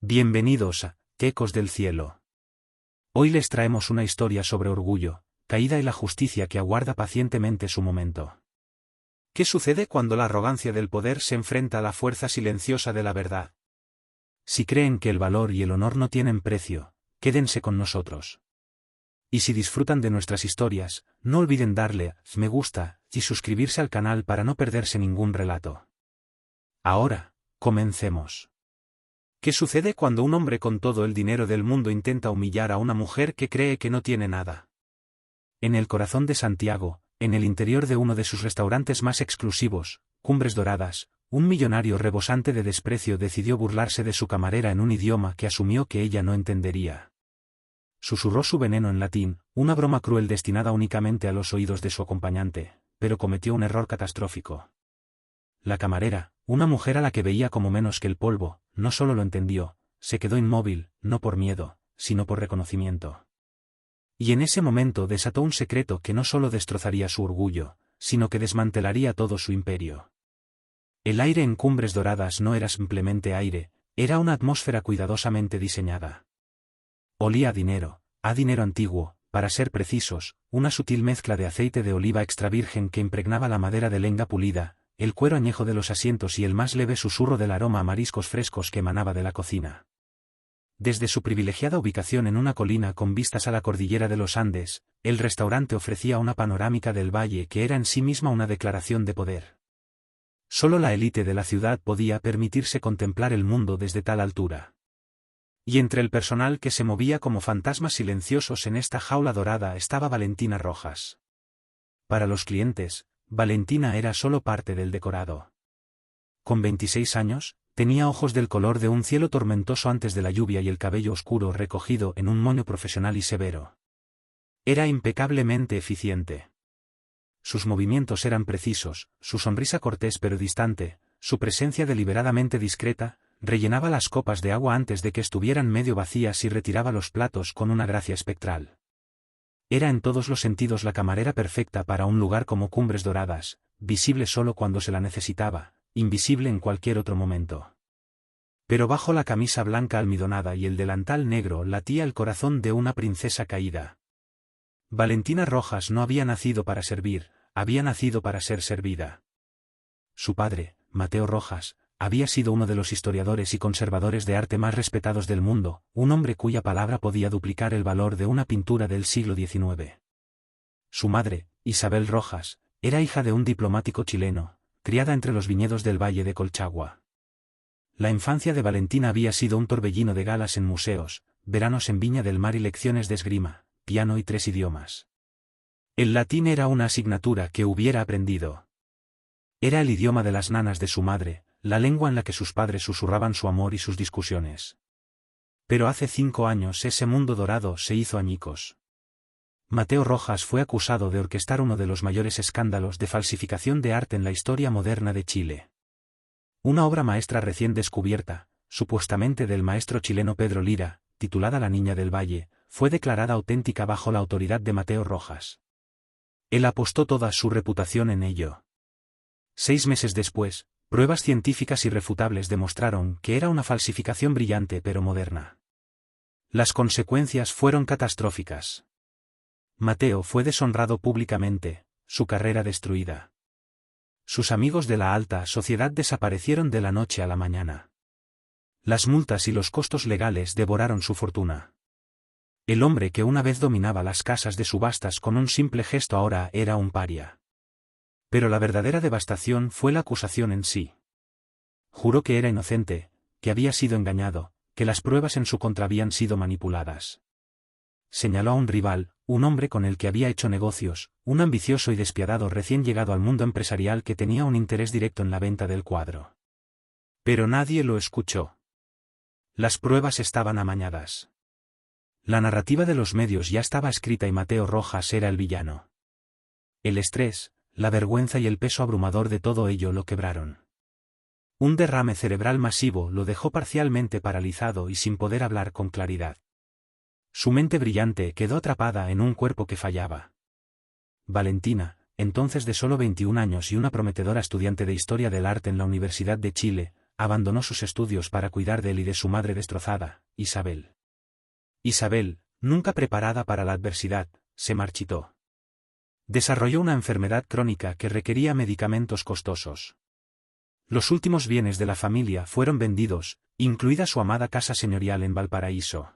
Bienvenidos a Ecos del Cielo. Hoy les traemos una historia sobre orgullo, caída y la justicia que aguarda pacientemente su momento. ¿Qué sucede cuando la arrogancia del poder se enfrenta a la fuerza silenciosa de la verdad? Si creen que el valor y el honor no tienen precio, quédense con nosotros. Y si disfrutan de nuestras historias, no olviden darle me gusta y suscribirse al canal para no perderse ningún relato. Ahora, comencemos. ¿Qué sucede cuando un hombre con todo el dinero del mundo intenta humillar a una mujer que cree que no tiene nada? En el corazón de Santiago, en el interior de uno de sus restaurantes más exclusivos, Cumbres Doradas, un millonario rebosante de desprecio decidió burlarse de su camarera en un idioma que asumió que ella no entendería. Susurró su veneno en latín, una broma cruel destinada únicamente a los oídos de su acompañante, pero cometió un error catastrófico. La camarera, una mujer a la que veía como menos que el polvo, no solo lo entendió, se quedó inmóvil, no por miedo, sino por reconocimiento. Y en ese momento desató un secreto que no solo destrozaría su orgullo, sino que desmantelaría todo su imperio. El aire en Cumbres Doradas no era simplemente aire, era una atmósfera cuidadosamente diseñada. Olía a dinero antiguo, para ser precisos, una sutil mezcla de aceite de oliva extra virgen que impregnaba la madera de lenga pulida, el cuero añejo de los asientos y el más leve susurro del aroma a mariscos frescos que emanaba de la cocina. Desde su privilegiada ubicación en una colina con vistas a la cordillera de los Andes, el restaurante ofrecía una panorámica del valle que era en sí misma una declaración de poder. Solo la élite de la ciudad podía permitirse contemplar el mundo desde tal altura. Y entre el personal que se movía como fantasmas silenciosos en esta jaula dorada estaba Valentina Rojas. Para los clientes, Valentina era solo parte del decorado. Con 26 años, tenía ojos del color de un cielo tormentoso antes de la lluvia y el cabello oscuro recogido en un moño profesional y severo. Era impecablemente eficiente. Sus movimientos eran precisos, su sonrisa cortés pero distante, su presencia deliberadamente discreta, rellenaba las copas de agua antes de que estuvieran medio vacías y retiraba los platos con una gracia espectral. Era en todos los sentidos la camarera perfecta para un lugar como Cumbres Doradas, visible solo cuando se la necesitaba, invisible en cualquier otro momento. Pero bajo la camisa blanca almidonada y el delantal negro latía el corazón de una princesa caída. Valentina Rojas no había nacido para servir, había nacido para ser servida. Su padre, Mateo Rojas, había sido uno de los historiadores y conservadores de arte más respetados del mundo, un hombre cuya palabra podía duplicar el valor de una pintura del siglo XIX. Su madre, Isabel Rojas, era hija de un diplomático chileno, criada entre los viñedos del Valle de Colchagua. La infancia de Valentina había sido un torbellino de galas en museos, veranos en Viña del Mar y lecciones de esgrima, piano y 3 idiomas. El latín era una asignatura que hubiera aprendido. Era el idioma de las nanas de su madre, la lengua en la que sus padres susurraban su amor y sus discusiones. Pero hace 5 años ese mundo dorado se hizo añicos. Mateo Rojas fue acusado de orquestar uno de los mayores escándalos de falsificación de arte en la historia moderna de Chile. Una obra maestra recién descubierta, supuestamente del maestro chileno Pedro Lira, titulada La Niña del Valle, fue declarada auténtica bajo la autoridad de Mateo Rojas. Él apostó toda su reputación en ello. 6 meses después, pruebas científicas irrefutables demostraron que era una falsificación brillante pero moderna. Las consecuencias fueron catastróficas. Mateo fue deshonrado públicamente, su carrera destruida. Sus amigos de la alta sociedad desaparecieron de la noche a la mañana. Las multas y los costos legales devoraron su fortuna. El hombre que una vez dominaba las casas de subastas con un simple gesto ahora era un paria. Pero la verdadera devastación fue la acusación en sí. Juró que era inocente, que había sido engañado, que las pruebas en su contra habían sido manipuladas. Señaló a un rival, un hombre con el que había hecho negocios, un ambicioso y despiadado recién llegado al mundo empresarial que tenía un interés directo en la venta del cuadro. Pero nadie lo escuchó. Las pruebas estaban amañadas. La narrativa de los medios ya estaba escrita y Mateo Rojas era el villano. El estrés, la vergüenza y el peso abrumador de todo ello lo quebraron. Un derrame cerebral masivo lo dejó parcialmente paralizado y sin poder hablar con claridad. Su mente brillante quedó atrapada en un cuerpo que fallaba. Valentina, entonces de solo 21 años y una prometedora estudiante de Historia del Arte en la Universidad de Chile, abandonó sus estudios para cuidar de él y de su madre destrozada, Isabel. Isabel, nunca preparada para la adversidad, se marchitó. Desarrolló una enfermedad crónica que requería medicamentos costosos. Los últimos bienes de la familia fueron vendidos, incluida su amada casa señorial en Valparaíso.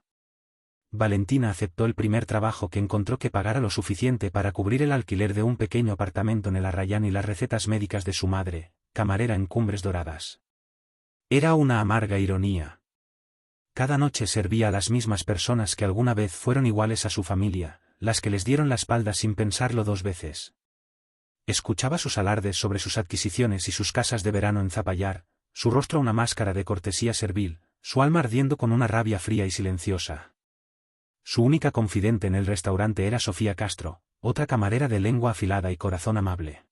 Valentina aceptó el primer trabajo que encontró que pagara lo suficiente para cubrir el alquiler de un pequeño apartamento en el Arrayán y las recetas médicas de su madre, camarera en Cumbres Doradas. Era una amarga ironía. Cada noche servía a las mismas personas que alguna vez fueron iguales a su familia, las que les dieron la espalda sin pensarlo dos veces. Escuchaba sus alardes sobre sus adquisiciones y sus casas de verano en Zapallar, su rostro una máscara de cortesía servil, su alma ardiendo con una rabia fría y silenciosa. Su única confidente en el restaurante era Sofía Castro, otra camarera de lengua afilada y corazón amable.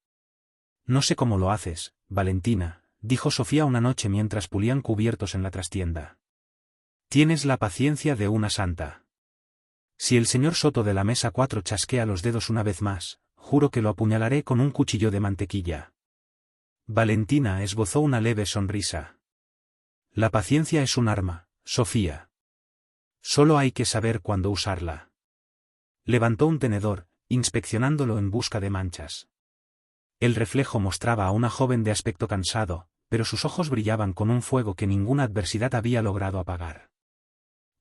«No sé cómo lo haces, Valentina», dijo Sofía una noche mientras pulían cubiertos en la trastienda. «Tienes la paciencia de una santa. Si el señor Soto de la mesa 4 chasquea los dedos una vez más, juro que lo apuñalaré con un cuchillo de mantequilla». Valentina esbozó una leve sonrisa. «La paciencia es un arma, Sofía. Solo hay que saber cuándo usarla». Levantó un tenedor, inspeccionándolo en busca de manchas. El reflejo mostraba a una joven de aspecto cansado, pero sus ojos brillaban con un fuego que ninguna adversidad había logrado apagar.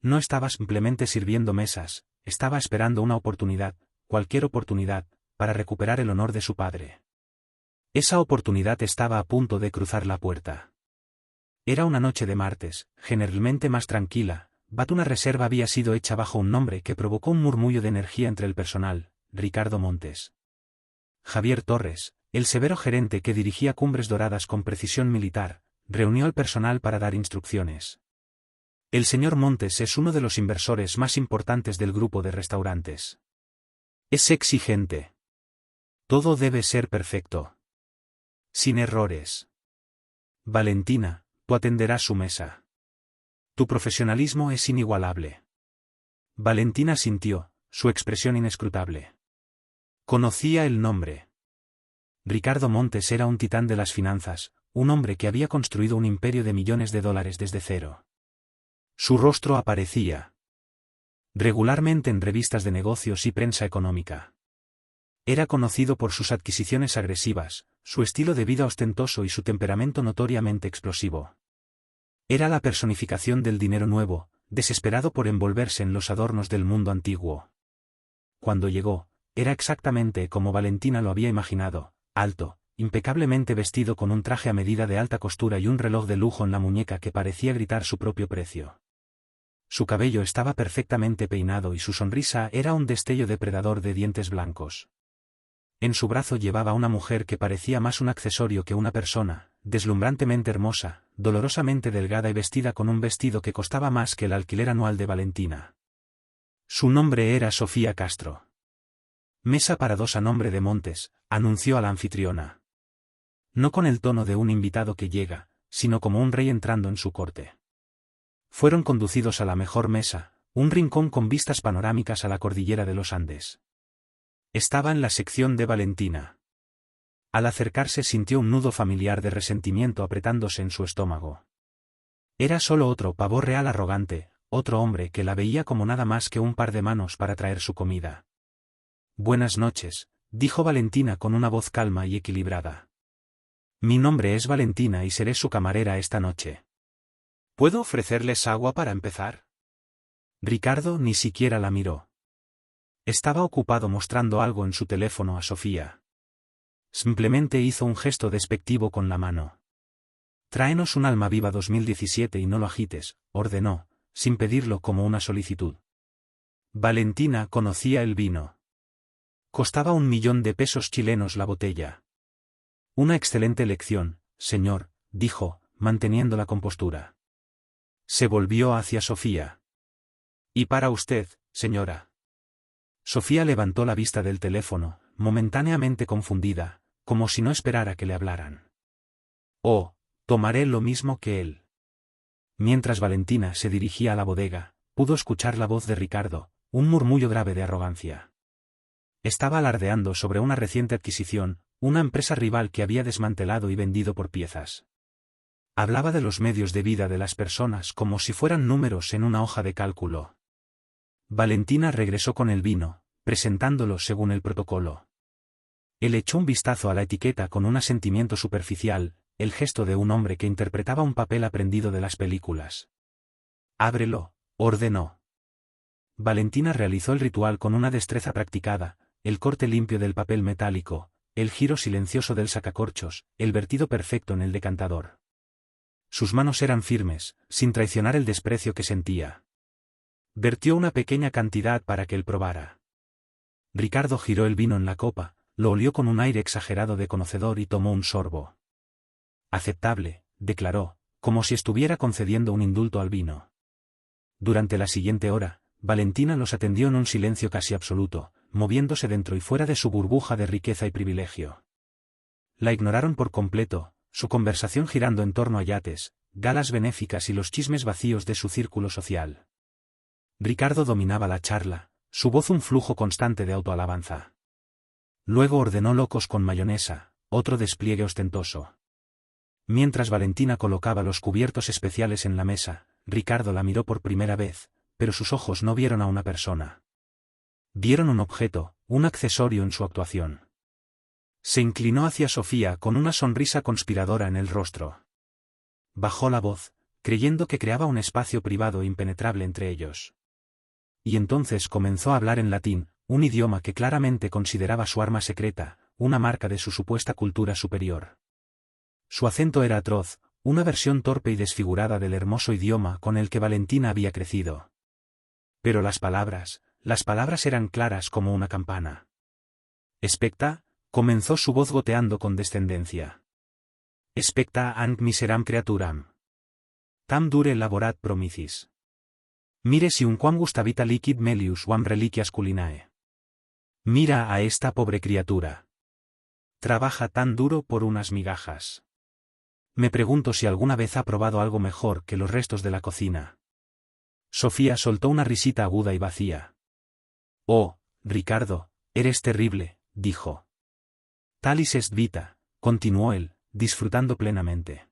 No estaba simplemente sirviendo mesas, estaba esperando una oportunidad, cualquier oportunidad, para recuperar el honor de su padre. Esa oportunidad estaba a punto de cruzar la puerta. Era una noche de martes, generalmente más tranquila. Una reserva había sido hecha bajo un nombre que provocó un murmullo de energía entre el personal, Ricardo Montes. Javier Torres, el severo gerente que dirigía Cumbres Doradas con precisión militar, reunió al personal para dar instrucciones. El señor Montes es uno de los inversores más importantes del grupo de restaurantes. Es exigente. Todo debe ser perfecto. Sin errores. Valentina, tú atenderás su mesa. Tu profesionalismo es inigualable. Valentina sintió, su expresión inescrutable. Conocía el nombre. Ricardo Montes era un titán de las finanzas, un hombre que había construido un imperio de millones de dólares desde cero. Su rostro aparecía regularmente en revistas de negocios y prensa económica. Era conocido por sus adquisiciones agresivas, su estilo de vida ostentoso y su temperamento notoriamente explosivo. Era la personificación del dinero nuevo, desesperado por envolverse en los adornos del mundo antiguo. Cuando llegó, era exactamente como Valentina lo había imaginado, alto, impecablemente vestido con un traje a medida de alta costura y un reloj de lujo en la muñeca que parecía gritar su propio precio. Su cabello estaba perfectamente peinado y su sonrisa era un destello depredador de dientes blancos. En su brazo llevaba una mujer que parecía más un accesorio que una persona, deslumbrantemente hermosa, dolorosamente delgada y vestida con un vestido que costaba más que el alquiler anual de Valentina. Su nombre era Sofía Castro. «Mesa para dos a nombre de Montes», anunció a la anfitriona. No con el tono de un invitado que llega, sino como un rey entrando en su corte. Fueron conducidos a la mejor mesa, un rincón con vistas panorámicas a la cordillera de los Andes. Estaba en la sección de Valentina. Al acercarse sintió un nudo familiar de resentimiento apretándose en su estómago. Era solo otro pavo real arrogante, otro hombre que la veía como nada más que un par de manos para traer su comida. «Buenas noches», dijo Valentina con una voz calma y equilibrada. «Mi nombre es Valentina y seré su camarera esta noche. ¿Puedo ofrecerles agua para empezar?» Ricardo ni siquiera la miró. Estaba ocupado mostrando algo en su teléfono a Sofía. Simplemente hizo un gesto despectivo con la mano. «Tráenos un Almaviva 2017 y no lo agites», ordenó, sin pedirlo como una solicitud. Valentina conocía el vino. Costaba 1.000.000 de pesos chilenos la botella. «Una excelente elección, señor», dijo, manteniendo la compostura. Se volvió hacia Sofía. «Y para usted, señora». Sofía levantó la vista del teléfono, momentáneamente confundida, como si no esperara que le hablaran. «Oh, tomaré lo mismo que él». Mientras Valentina se dirigía a la bodega, pudo escuchar la voz de Ricardo, un murmullo grave de arrogancia. Estaba alardeando sobre una reciente adquisición, una empresa rival que había desmantelado y vendido por piezas. Hablaba de los medios de vida de las personas como si fueran números en una hoja de cálculo. Valentina regresó con el vino, presentándolo según el protocolo. Él echó un vistazo a la etiqueta con un asentimiento superficial, el gesto de un hombre que interpretaba un papel aprendido de las películas. «Ábrelo», ordenó. Valentina realizó el ritual con una destreza practicada, el corte limpio del papel metálico, el giro silencioso del sacacorchos, el vertido perfecto en el decantador. Sus manos eran firmes, sin traicionar el desprecio que sentía. Vertió una pequeña cantidad para que él probara. Ricardo giró el vino en la copa, lo olió con un aire exagerado de conocedor y tomó un sorbo. «Aceptable», declaró, como si estuviera concediendo un indulto al vino. Durante la siguiente hora, Valentina los atendió en un silencio casi absoluto, moviéndose dentro y fuera de su burbuja de riqueza y privilegio. La ignoraron por completo, su conversación girando en torno a yates, galas benéficas y los chismes vacíos de su círculo social. Ricardo dominaba la charla, su voz un flujo constante de autoalabanza. Luego ordenó locos con mayonesa, otro despliegue ostentoso. Mientras Valentina colocaba los cubiertos especiales en la mesa, Ricardo la miró por primera vez, pero sus ojos no vieron a una persona. Vieron un objeto, un accesorio en su actuación. Se inclinó hacia Sofía con una sonrisa conspiradora en el rostro. Bajó la voz, creyendo que creaba un espacio privado e impenetrable entre ellos. Y entonces comenzó a hablar en latín, un idioma que claramente consideraba su arma secreta, una marca de su supuesta cultura superior. Su acento era atroz, una versión torpe y desfigurada del hermoso idioma con el que Valentina había crecido. Pero las palabras eran claras como una campana. «Specta», comenzó su voz goteando con descendencia. «Specta ant miseram creaturam. Tam dure laborat promicis. Mire si un quam gustavita licid melius uam reliquias culinae. Mira a esta pobre criatura. Trabaja tan duro por unas migajas. Me pregunto si alguna vez ha probado algo mejor que los restos de la cocina». Sofía soltó una risita aguda y vacía. «Oh, Ricardo, eres terrible», dijo. «Talis est vita», continuó él, disfrutando plenamente.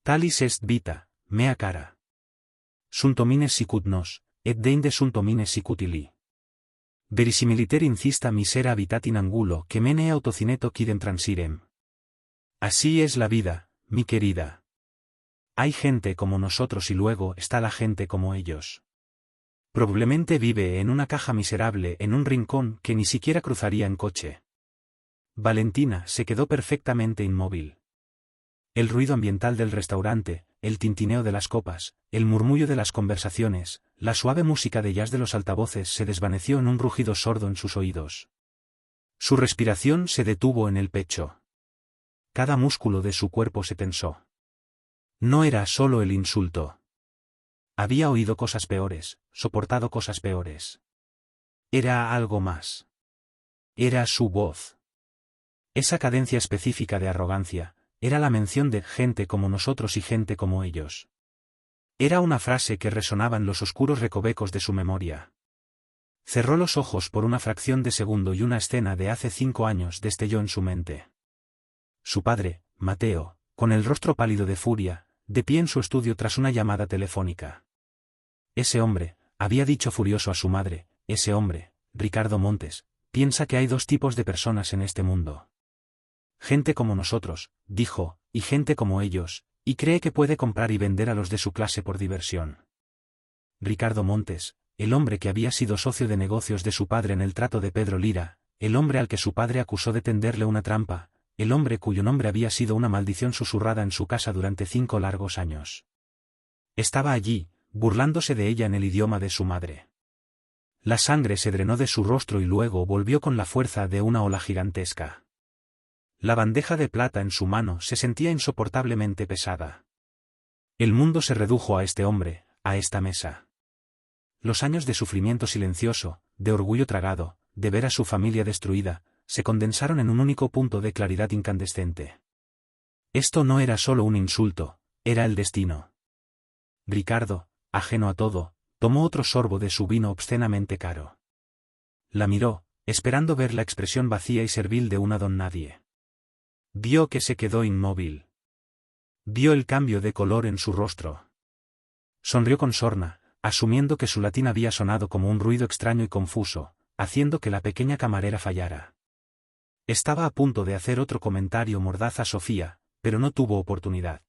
«Talis est vita, mea cara. Sunt homines sicut nos, et deinde sunt homines sicut illi. Verisimiliter incista misera habitat in angulo que mene autocineto quidem transirem». Así es la vida, mi querida. Hay gente como nosotros y luego está la gente como ellos. Probablemente vive en una caja miserable en un rincón que ni siquiera cruzaría en coche. Valentina se quedó perfectamente inmóvil. El ruido ambiental del restaurante, el tintineo de las copas, el murmullo de las conversaciones, la suave música de jazz de los altavoces se desvaneció en un rugido sordo en sus oídos. Su respiración se detuvo en el pecho. Cada músculo de su cuerpo se tensó. No era solo el insulto. Había oído cosas peores, soportado cosas peores. Era algo más. Era su voz. Esa cadencia específica de arrogancia, era la mención de gente como nosotros y gente como ellos. Era una frase que resonaba en los oscuros recovecos de su memoria. Cerró los ojos por una fracción de segundo y una escena de hace 5 años destelló en su mente. Su padre, Mateo, con el rostro pálido de furia, de pie en su estudio tras una llamada telefónica. Ese hombre, había dicho furioso a su madre, ese hombre, Ricardo Montes, piensa que hay 2 tipos de personas en este mundo. Gente como nosotros, dijo, y gente como ellos, y cree que puede comprar y vender a los de su clase por diversión. Ricardo Montes, el hombre que había sido socio de negocios de su padre en el trato de Pedro Lira, el hombre al que su padre acusó de tenderle una trampa, el hombre cuyo nombre había sido una maldición susurrada en su casa durante 5 largos años. Estaba allí, burlándose de ella en el idioma de su madre. La sangre se drenó de su rostro y luego volvió con la fuerza de una ola gigantesca. La bandeja de plata en su mano se sentía insoportablemente pesada. El mundo se redujo a este hombre, a esta mesa. Los años de sufrimiento silencioso, de orgullo tragado, de ver a su familia destruida, se condensaron en un único punto de claridad incandescente. Esto no era solo un insulto, era el destino. Ricardo, ajeno a todo, tomó otro sorbo de su vino obscenamente caro. La miró, esperando ver la expresión vacía y servil de una don nadie. Vio que se quedó inmóvil. Vio el cambio de color en su rostro. Sonrió con sorna, asumiendo que su latín había sonado como un ruido extraño y confuso, haciendo que la pequeña camarera fallara. Estaba a punto de hacer otro comentario mordaz a Sofía, pero no tuvo oportunidad.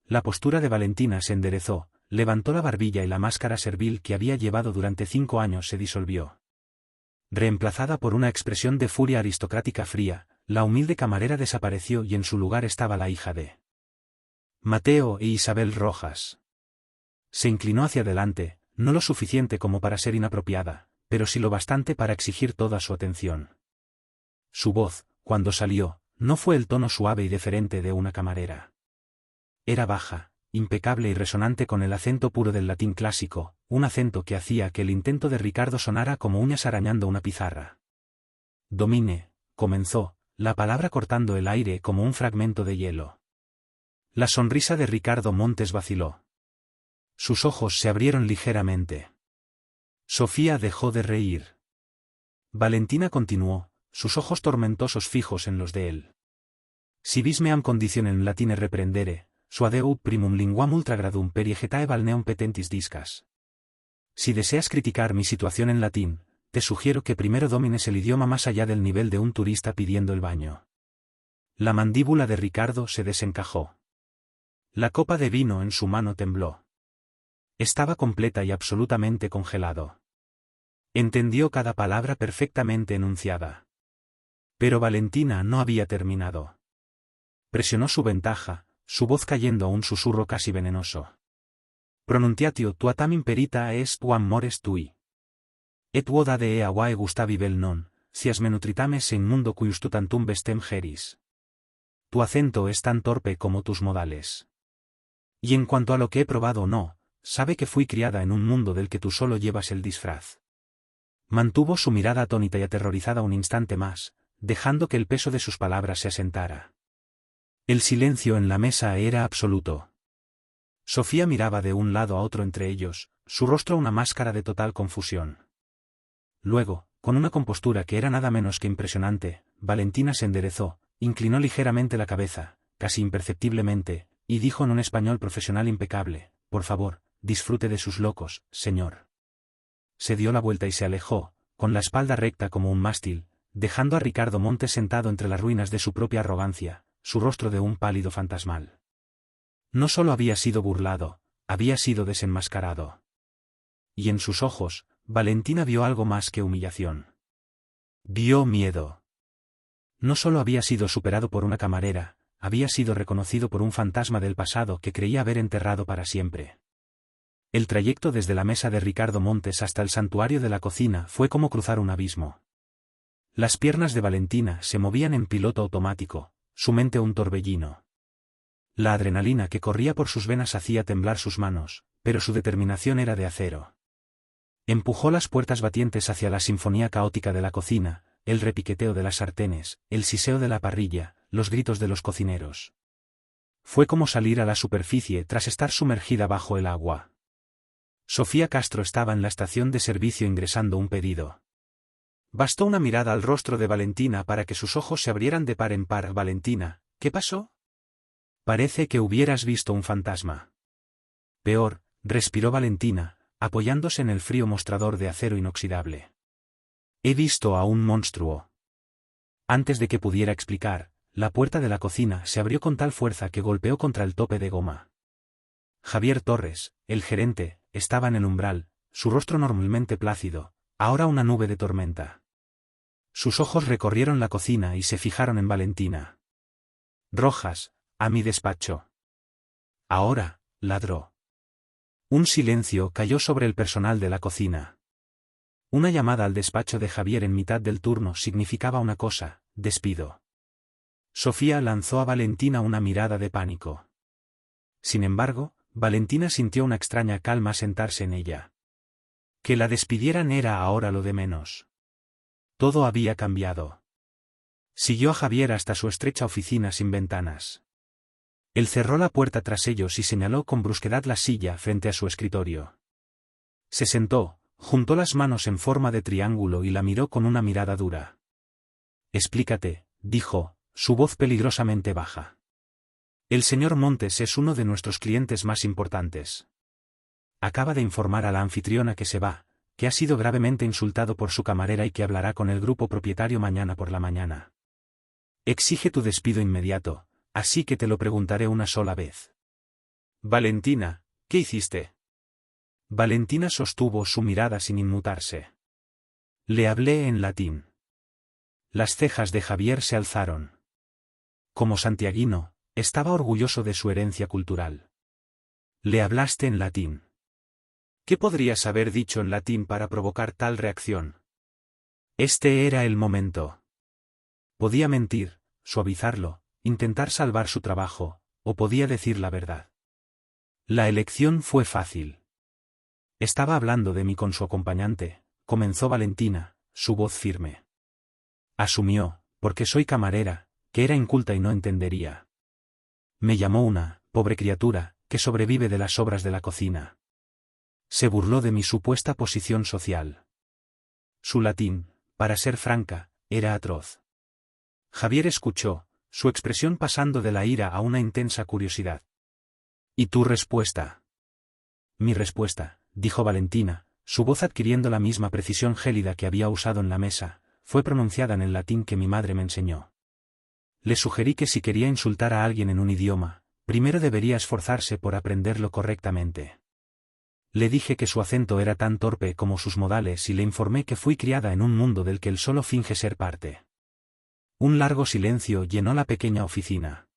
La postura de Valentina se enderezó, levantó la barbilla y la máscara servil que había llevado durante 5 años se disolvió. Reemplazada por una expresión de furia aristocrática fría, la humilde camarera desapareció y en su lugar estaba la hija de Mateo e Isabel Rojas. Se inclinó hacia adelante, no lo suficiente como para ser inapropiada, pero sí lo bastante para exigir toda su atención. Su voz, cuando salió, no fue el tono suave y deferente de una camarera. Era baja, impecable y resonante con el acento puro del latín clásico, un acento que hacía que el intento de Ricardo sonara como uñas arañando una pizarra. Domine, comenzó, la palabra cortando el aire como un fragmento de hielo. La sonrisa de Ricardo Montes vaciló. Sus ojos se abrieron ligeramente. Sofía dejó de reír. Valentina continuó, sus ojos tormentosos fijos en los de él. Si vis meam conditionem latine reprendere, suadeu primum linguam ultra gradum periegetae balneum petentis discas. Si deseas criticar mi situación en latín, te sugiero que primero domines el idioma más allá del nivel de un turista pidiendo el baño. La mandíbula de Ricardo se desencajó. La copa de vino en su mano tembló. Estaba completa y absolutamente congelado. Entendió cada palabra perfectamente enunciada. Pero Valentina no había terminado. Presionó su ventaja, su voz cayendo a un susurro casi venenoso. Pronunciatio tuatam imperita est quam mores tui. Et vodade eae gustavi vel non, sias menutritame in mundo cuius tu tantum vestem geris. Tu acento es tan torpe como tus modales. Y en cuanto a lo que he probado o no, sabe que fui criada en un mundo del que tú solo llevas el disfraz. Mantuvo su mirada atónita y aterrorizada un instante más, dejando que el peso de sus palabras se asentara. El silencio en la mesa era absoluto. Sofía miraba de un lado a otro entre ellos, su rostro una máscara de total confusión. Luego, con una compostura que era nada menos que impresionante, Valentina se enderezó, inclinó ligeramente la cabeza, casi imperceptiblemente, y dijo en un español profesional impecable: «Por favor, disfrute de sus locos, señor». Se dio la vuelta y se alejó, con la espalda recta como un mástil, dejando a Ricardo Montes sentado entre las ruinas de su propia arrogancia, su rostro de un pálido fantasmal. No solo había sido burlado, había sido desenmascarado. Y en sus ojos, Valentina vio algo más que humillación. Vio miedo. No solo había sido superado por una camarera, había sido reconocido por un fantasma del pasado que creía haber enterrado para siempre. El trayecto desde la mesa de Ricardo Montes hasta el santuario de la cocina fue como cruzar un abismo. Las piernas de Valentina se movían en piloto automático, su mente un torbellino. La adrenalina que corría por sus venas hacía temblar sus manos, pero su determinación era de acero. Empujó las puertas batientes hacia la sinfonía caótica de la cocina, el repiqueteo de las sartenes, el siseo de la parrilla, los gritos de los cocineros. Fue como salir a la superficie tras estar sumergida bajo el agua. Sofía Castro estaba en la estación de servicio ingresando un pedido. Bastó una mirada al rostro de Valentina para que sus ojos se abrieran de par en par. «Valentina, ¿qué pasó?» «Parece que hubieras visto un fantasma». «Peor», respiró Valentina, apoyándose en el frío mostrador de acero inoxidable. «He visto a un monstruo». Antes de que pudiera explicar, la puerta de la cocina se abrió con tal fuerza que golpeó contra el tope de goma. Javier Torres, el gerente, estaba en el umbral, su rostro normalmente plácido, ahora una nube de tormenta. Sus ojos recorrieron la cocina y se fijaron en Valentina. «Rojas, a mi despacho». «Ahora», ladró. Un silencio cayó sobre el personal de la cocina. Una llamada al despacho de Javier en mitad del turno significaba una cosa: despido. Sofía lanzó a Valentina una mirada de pánico. Sin embargo, Valentina sintió una extraña calma sentarse en ella. Que la despidieran era ahora lo de menos. Todo había cambiado. Siguió a Javier hasta su estrecha oficina sin ventanas. Él cerró la puerta tras ellos y señaló con brusquedad la silla frente a su escritorio. Se sentó, juntó las manos en forma de triángulo y la miró con una mirada dura. «Explícate», dijo, su voz peligrosamente baja. El señor Montes es uno de nuestros clientes más importantes. Acaba de informar a la anfitriona que se va, que ha sido gravemente insultado por su camarera y que hablará con el grupo propietario mañana por la mañana. Exige tu despido inmediato, así que te lo preguntaré una sola vez. Valentina, ¿qué hiciste? Valentina sostuvo su mirada sin inmutarse. Le hablé en latín. Las cejas de Javier se alzaron. Como santiaguino, estaba orgulloso de su herencia cultural. Le hablaste en latín. ¿Qué podrías haber dicho en latín para provocar tal reacción? Este era el momento. Podía mentir, suavizarlo, intentar salvar su trabajo, o podía decir la verdad. La elección fue fácil. Estaba hablando de mí con su acompañante, comenzó Valentina, su voz firme. Asumió, porque soy camarera, que era inculta y no entendería. Me llamó una, pobre criatura, que sobrevive de las obras de la cocina. Se burló de mi supuesta posición social. Su latín, para ser franca, era atroz. Javier escuchó, su expresión pasando de la ira a una intensa curiosidad. ¿Y tu respuesta? Mi respuesta, dijo Valentina, su voz adquiriendo la misma precisión gélida que había usado en la mesa, fue pronunciada en el latín que mi madre me enseñó. Le sugerí que si quería insultar a alguien en un idioma, primero debería esforzarse por aprenderlo correctamente. Le dije que su acento era tan torpe como sus modales y le informé que fui criada en un mundo del que él solo finge ser parte. Un largo silencio llenó la pequeña oficina.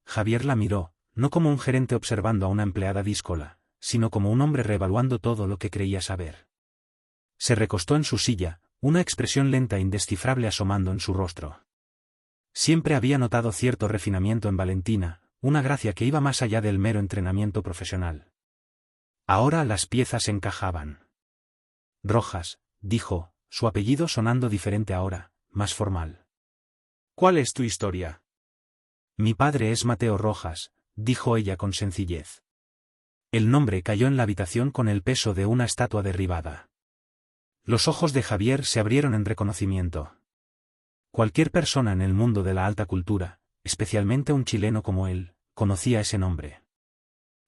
Javier la miró, no como un gerente observando a una empleada díscola, sino como un hombre reevaluando todo lo que creía saber. Se recostó en su silla, una expresión lenta e indescifrable asomando en su rostro. Siempre había notado cierto refinamiento en Valentina, una gracia que iba más allá del mero entrenamiento profesional. Ahora las piezas encajaban. Rojas, dijo, su apellido sonando diferente ahora, más formal. ¿Cuál es tu historia? Mi padre es Mateo Rojas, dijo ella con sencillez. El nombre cayó en la habitación con el peso de una estatua derribada. Los ojos de Javier se abrieron en reconocimiento. Cualquier persona en el mundo de la alta cultura, especialmente un chileno como él, conocía ese nombre.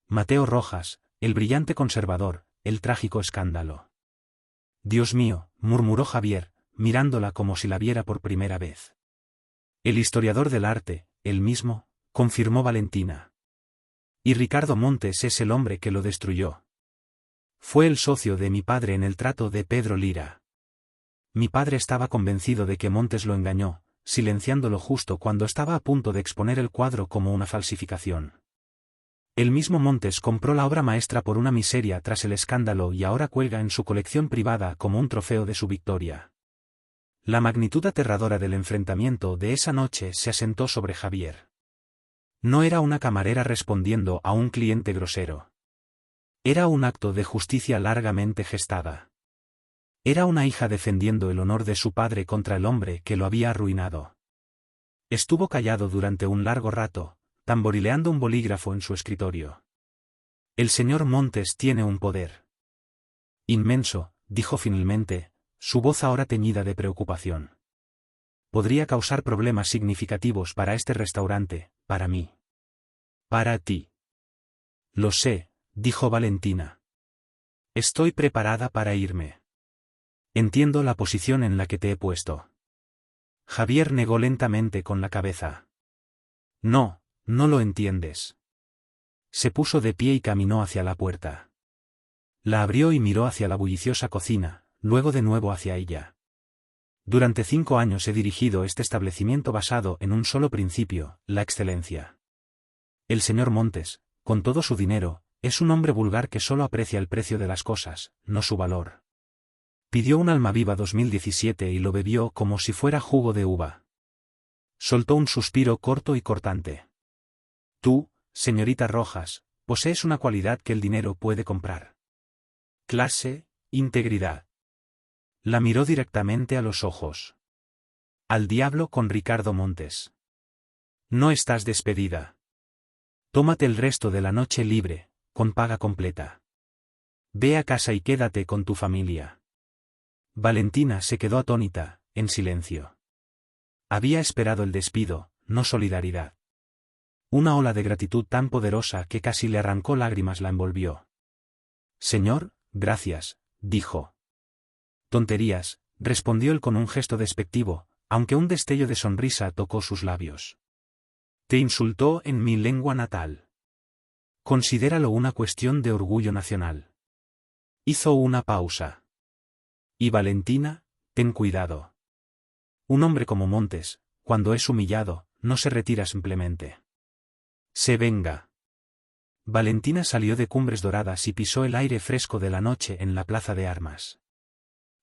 Mateo Rojas, el brillante conservador, el trágico escándalo. Dios mío, murmuró Javier, mirándola como si la viera por primera vez. El historiador del arte, él mismo, confirmó Valentina. Y Ricardo Montes es el hombre que lo destruyó. Fue el socio de mi padre en el trato de Pedro Lira. Mi padre estaba convencido de que Montes lo engañó, silenciándolo justo cuando estaba a punto de exponer el cuadro como una falsificación. El mismo Montes compró la obra maestra por una miseria tras el escándalo y ahora cuelga en su colección privada como un trofeo de su victoria. La magnitud aterradora del enfrentamiento de esa noche se asentó sobre Javier. No era una camarera respondiendo a un cliente grosero. Era un acto de justicia largamente gestada. Era una hija defendiendo el honor de su padre contra el hombre que lo había arruinado. Estuvo callado durante un largo rato, tamborileando un bolígrafo en su escritorio. El señor Montes tiene un poder inmenso, dijo finalmente, su voz ahora teñida de preocupación. Podría causar problemas significativos para este restaurante, para mí. Para ti. Lo sé, dijo Valentina. Estoy preparada para irme. Entiendo la posición en la que te he puesto. Javier negó lentamente con la cabeza. No, no lo entiendes. Se puso de pie y caminó hacia la puerta. La abrió y miró hacia la bulliciosa cocina, luego de nuevo hacia ella. Durante 5 años he dirigido este establecimiento basado en un solo principio, la excelencia. El señor Montes, con todo su dinero, es un hombre vulgar que solo aprecia el precio de las cosas, no su valor. Pidió un Almaviva 2017 y lo bebió como si fuera jugo de uva. Soltó un suspiro corto y cortante. Tú, señorita Rojas, posees una cualidad que el dinero puede comprar. Clase, integridad. La miró directamente a los ojos. Al diablo con Ricardo Montes. No estás despedida. Tómate el resto de la noche libre, con paga completa. Ve a casa y quédate con tu familia. Valentina se quedó atónita, en silencio. Había esperado el despido, no solidaridad. Una ola de gratitud tan poderosa que casi le arrancó lágrimas la envolvió. Señor, gracias, dijo. Tonterías, respondió él con un gesto despectivo, aunque un destello de sonrisa tocó sus labios. Te insultó en mi lengua natal. Considéralo una cuestión de orgullo nacional. Hizo una pausa. Y Valentina, ten cuidado. Un hombre como Montes, cuando es humillado, no se retira simplemente. Se venga. Valentina salió de Cumbres Doradas y pisó el aire fresco de la noche en la plaza de armas.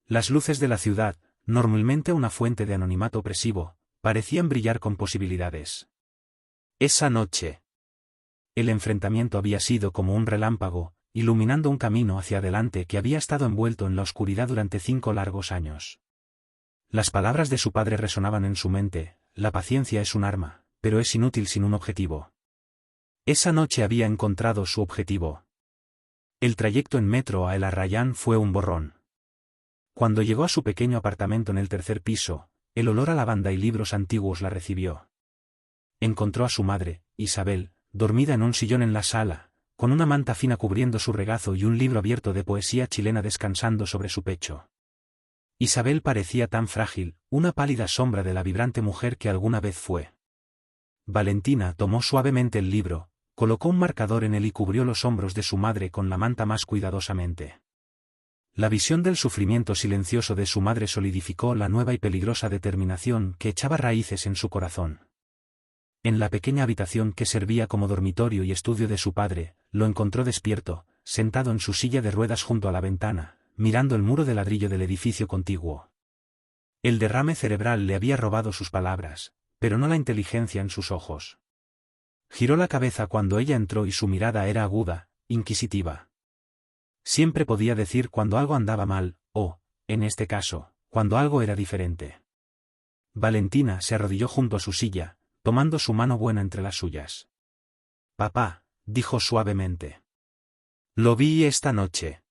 Las luces de la ciudad, normalmente una fuente de anonimato opresivo, parecían brillar con posibilidades. Esa noche. El enfrentamiento había sido como un relámpago, iluminando un camino hacia adelante que había estado envuelto en la oscuridad durante 5 largos años. Las palabras de su padre resonaban en su mente: la paciencia es un arma, pero es inútil sin un objetivo. Esa noche había encontrado su objetivo. El trayecto en metro a El Arrayán fue un borrón. Cuando llegó a su pequeño apartamento en el 3er piso, el olor a lavanda y libros antiguos la recibió. Encontró a su madre, Isabel, dormida en un sillón en la sala, con una manta fina cubriendo su regazo y un libro abierto de poesía chilena descansando sobre su pecho. Isabel parecía tan frágil, una pálida sombra de la vibrante mujer que alguna vez fue. Valentina tomó suavemente el libro, colocó un marcador en él y cubrió los hombros de su madre con la manta más cuidadosamente. La visión del sufrimiento silencioso de su madre solidificó la nueva y peligrosa determinación que echaba raíces en su corazón. En la pequeña habitación que servía como dormitorio y estudio de su padre, lo encontró despierto, sentado en su silla de ruedas junto a la ventana, mirando el muro de ladrillo del edificio contiguo. El derrame cerebral le había robado sus palabras, pero no la inteligencia en sus ojos. Giró la cabeza cuando ella entró y su mirada era aguda, inquisitiva. Siempre podía decir cuando algo andaba mal, o, en este caso, cuando algo era diferente. Valentina se arrodilló junto a su silla, tomando su mano buena entre las suyas. Papá, dijo suavemente. Lo vi esta noche.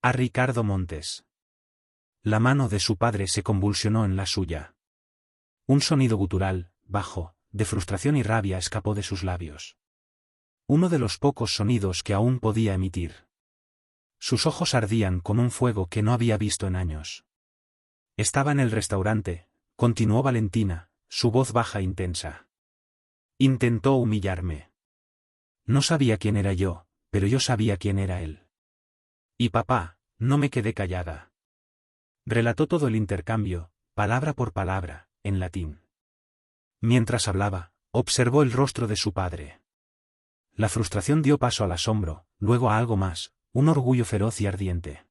A Ricardo Montes. La mano de su padre se convulsionó en la suya. Un sonido gutural, bajo, de frustración y rabia escapó de sus labios. Uno de los pocos sonidos que aún podía emitir. Sus ojos ardían con un fuego que no había visto en años. Estaba en el restaurante, continuó Valentina, su voz baja e intensa. Intentó humillarme. No sabía quién era yo, pero yo sabía quién era él. Y papá, no me quedé callada. Relató todo el intercambio, palabra por palabra, en latín. Mientras hablaba, observó el rostro de su padre. La frustración dio paso al asombro, luego a algo más, un orgullo feroz y ardiente.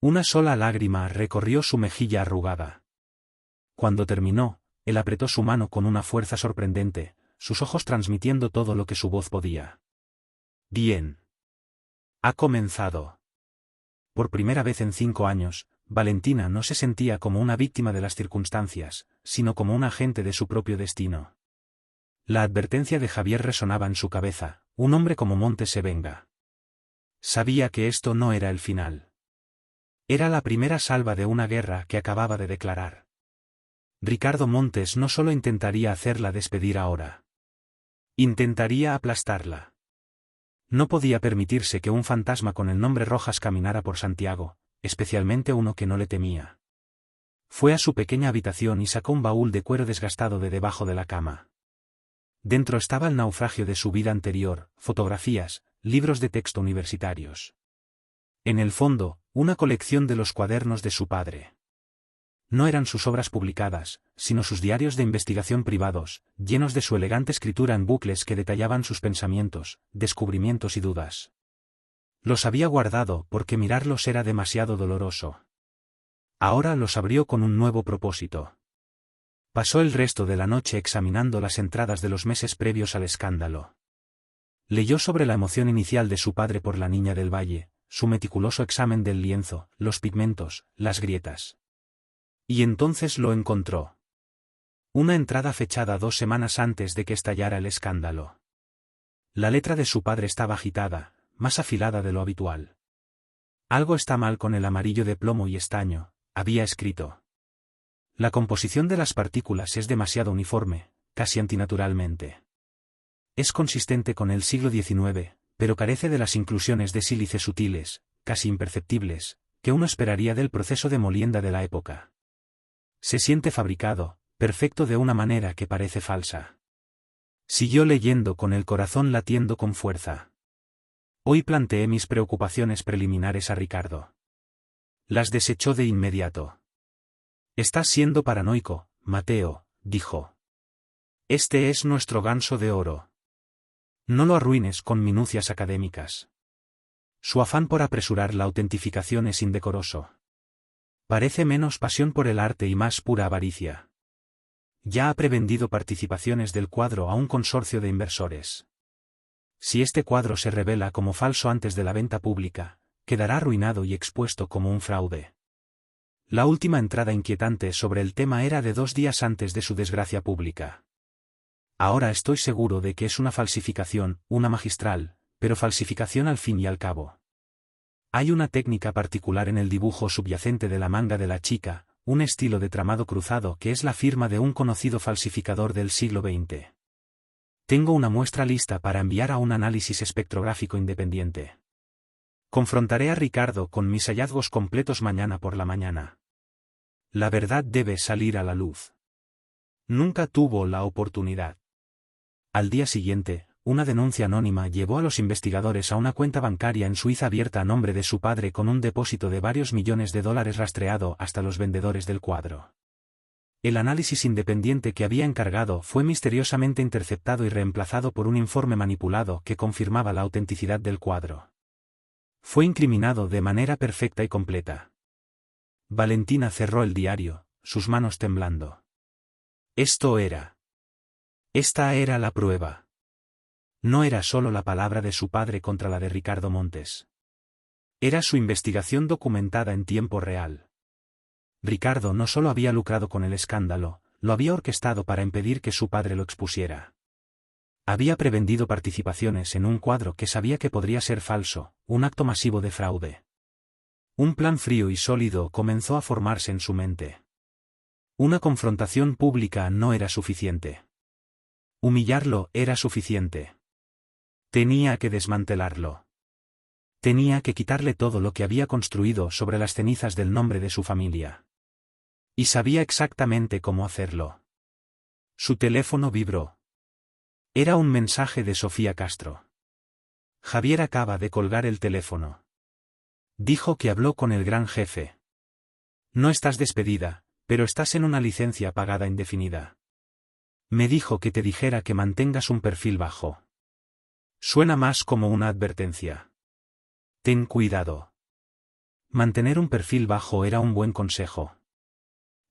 Una sola lágrima recorrió su mejilla arrugada. Cuando terminó, él apretó su mano con una fuerza sorprendente, sus ojos transmitiendo todo lo que su voz podía. Bien. Ha comenzado. Por primera vez en 5 años, Valentina no se sentía como una víctima de las circunstancias, sino como un agente de su propio destino. La advertencia de Javier resonaba en su cabeza: un hombre como Montes se venga. Sabía que esto no era el final. Era la primera salva de una guerra que acababa de declarar. Ricardo Montes no solo intentaría hacerla despedir ahora. Intentaría aplastarla. No podía permitirse que un fantasma con el nombre Rojas caminara por Santiago, especialmente uno que no le temía. Fue a su pequeña habitación y sacó un baúl de cuero desgastado de debajo de la cama. Dentro estaba el naufragio de su vida anterior, fotografías, libros de texto universitarios. En el fondo, una colección de los cuadernos de su padre. No eran sus obras publicadas, sino sus diarios de investigación privados, llenos de su elegante escritura en bucles que detallaban sus pensamientos, descubrimientos y dudas. Los había guardado porque mirarlos era demasiado doloroso. Ahora los abrió con un nuevo propósito. Pasó el resto de la noche examinando las entradas de los meses previos al escándalo. Leyó sobre la emoción inicial de su padre por la niña del valle, su meticuloso examen del lienzo, los pigmentos, las grietas. Y entonces lo encontró. Una entrada fechada 2 semanas antes de que estallara el escándalo. La letra de su padre estaba agitada, más afilada de lo habitual. Algo está mal con el amarillo de plomo y estaño, había escrito. La composición de las partículas es demasiado uniforme, casi antinaturalmente. Es consistente con el siglo XIX, pero carece de las inclusiones de sílice sutiles, casi imperceptibles, que uno esperaría del proceso de molienda de la época. Se siente fabricado, perfecto de una manera que parece falsa. Siguió leyendo con el corazón latiendo con fuerza. Hoy planteé mis preocupaciones preliminares a Ricardo. Las desechó de inmediato. Estás siendo paranoico, Mateo, dijo. Este es nuestro ganso de oro. No lo arruines con minucias académicas. Su afán por apresurar la autentificación es indecoroso. Parece menos pasión por el arte y más pura avaricia. Ya ha prevendido participaciones del cuadro a un consorcio de inversores. Si este cuadro se revela como falso antes de la venta pública, quedará arruinado y expuesto como un fraude. La última entrada inquietante sobre el tema era de 2 días antes de su desgracia pública. Ahora estoy seguro de que es una falsificación, una magistral, pero falsificación al fin y al cabo. Hay una técnica particular en el dibujo subyacente de la manga de la chica, un estilo de tramado cruzado que es la firma de un conocido falsificador del siglo XX. Tengo una muestra lista para enviar a un análisis espectrográfico independiente. Confrontaré a Ricardo con mis hallazgos completos mañana por la mañana. La verdad debe salir a la luz. Nunca tuvo la oportunidad. Al día siguiente, una denuncia anónima llevó a los investigadores a una cuenta bancaria en Suiza abierta a nombre de su padre con un depósito de varios millones de dólares rastreado hasta los vendedores del cuadro. El análisis independiente que había encargado fue misteriosamente interceptado y reemplazado por un informe manipulado que confirmaba la autenticidad del cuadro. Fue incriminado de manera perfecta y completa. Valentina cerró el diario, sus manos temblando. Esta era la prueba. No era solo la palabra de su padre contra la de Ricardo Montes. Era su investigación documentada en tiempo real. Ricardo no solo había lucrado con el escándalo, lo había orquestado para impedir que su padre lo expusiera. Había prevendido participaciones en un cuadro que sabía que podría ser falso, un acto masivo de fraude. Un plan frío y sólido comenzó a formarse en su mente. Una confrontación pública no era suficiente. Humillarlo era suficiente. Tenía que desmantelarlo. Tenía que quitarle todo lo que había construido sobre las cenizas del nombre de su familia. Y sabía exactamente cómo hacerlo. Su teléfono vibró. Era un mensaje de Sofía Castro. Javier acaba de colgar el teléfono. Dijo que habló con el gran jefe. No estás despedida, pero estás en una licencia pagada indefinida. Me dijo que te dijera que mantengas un perfil bajo. Suena más como una advertencia. Ten cuidado. Mantener un perfil bajo era un buen consejo.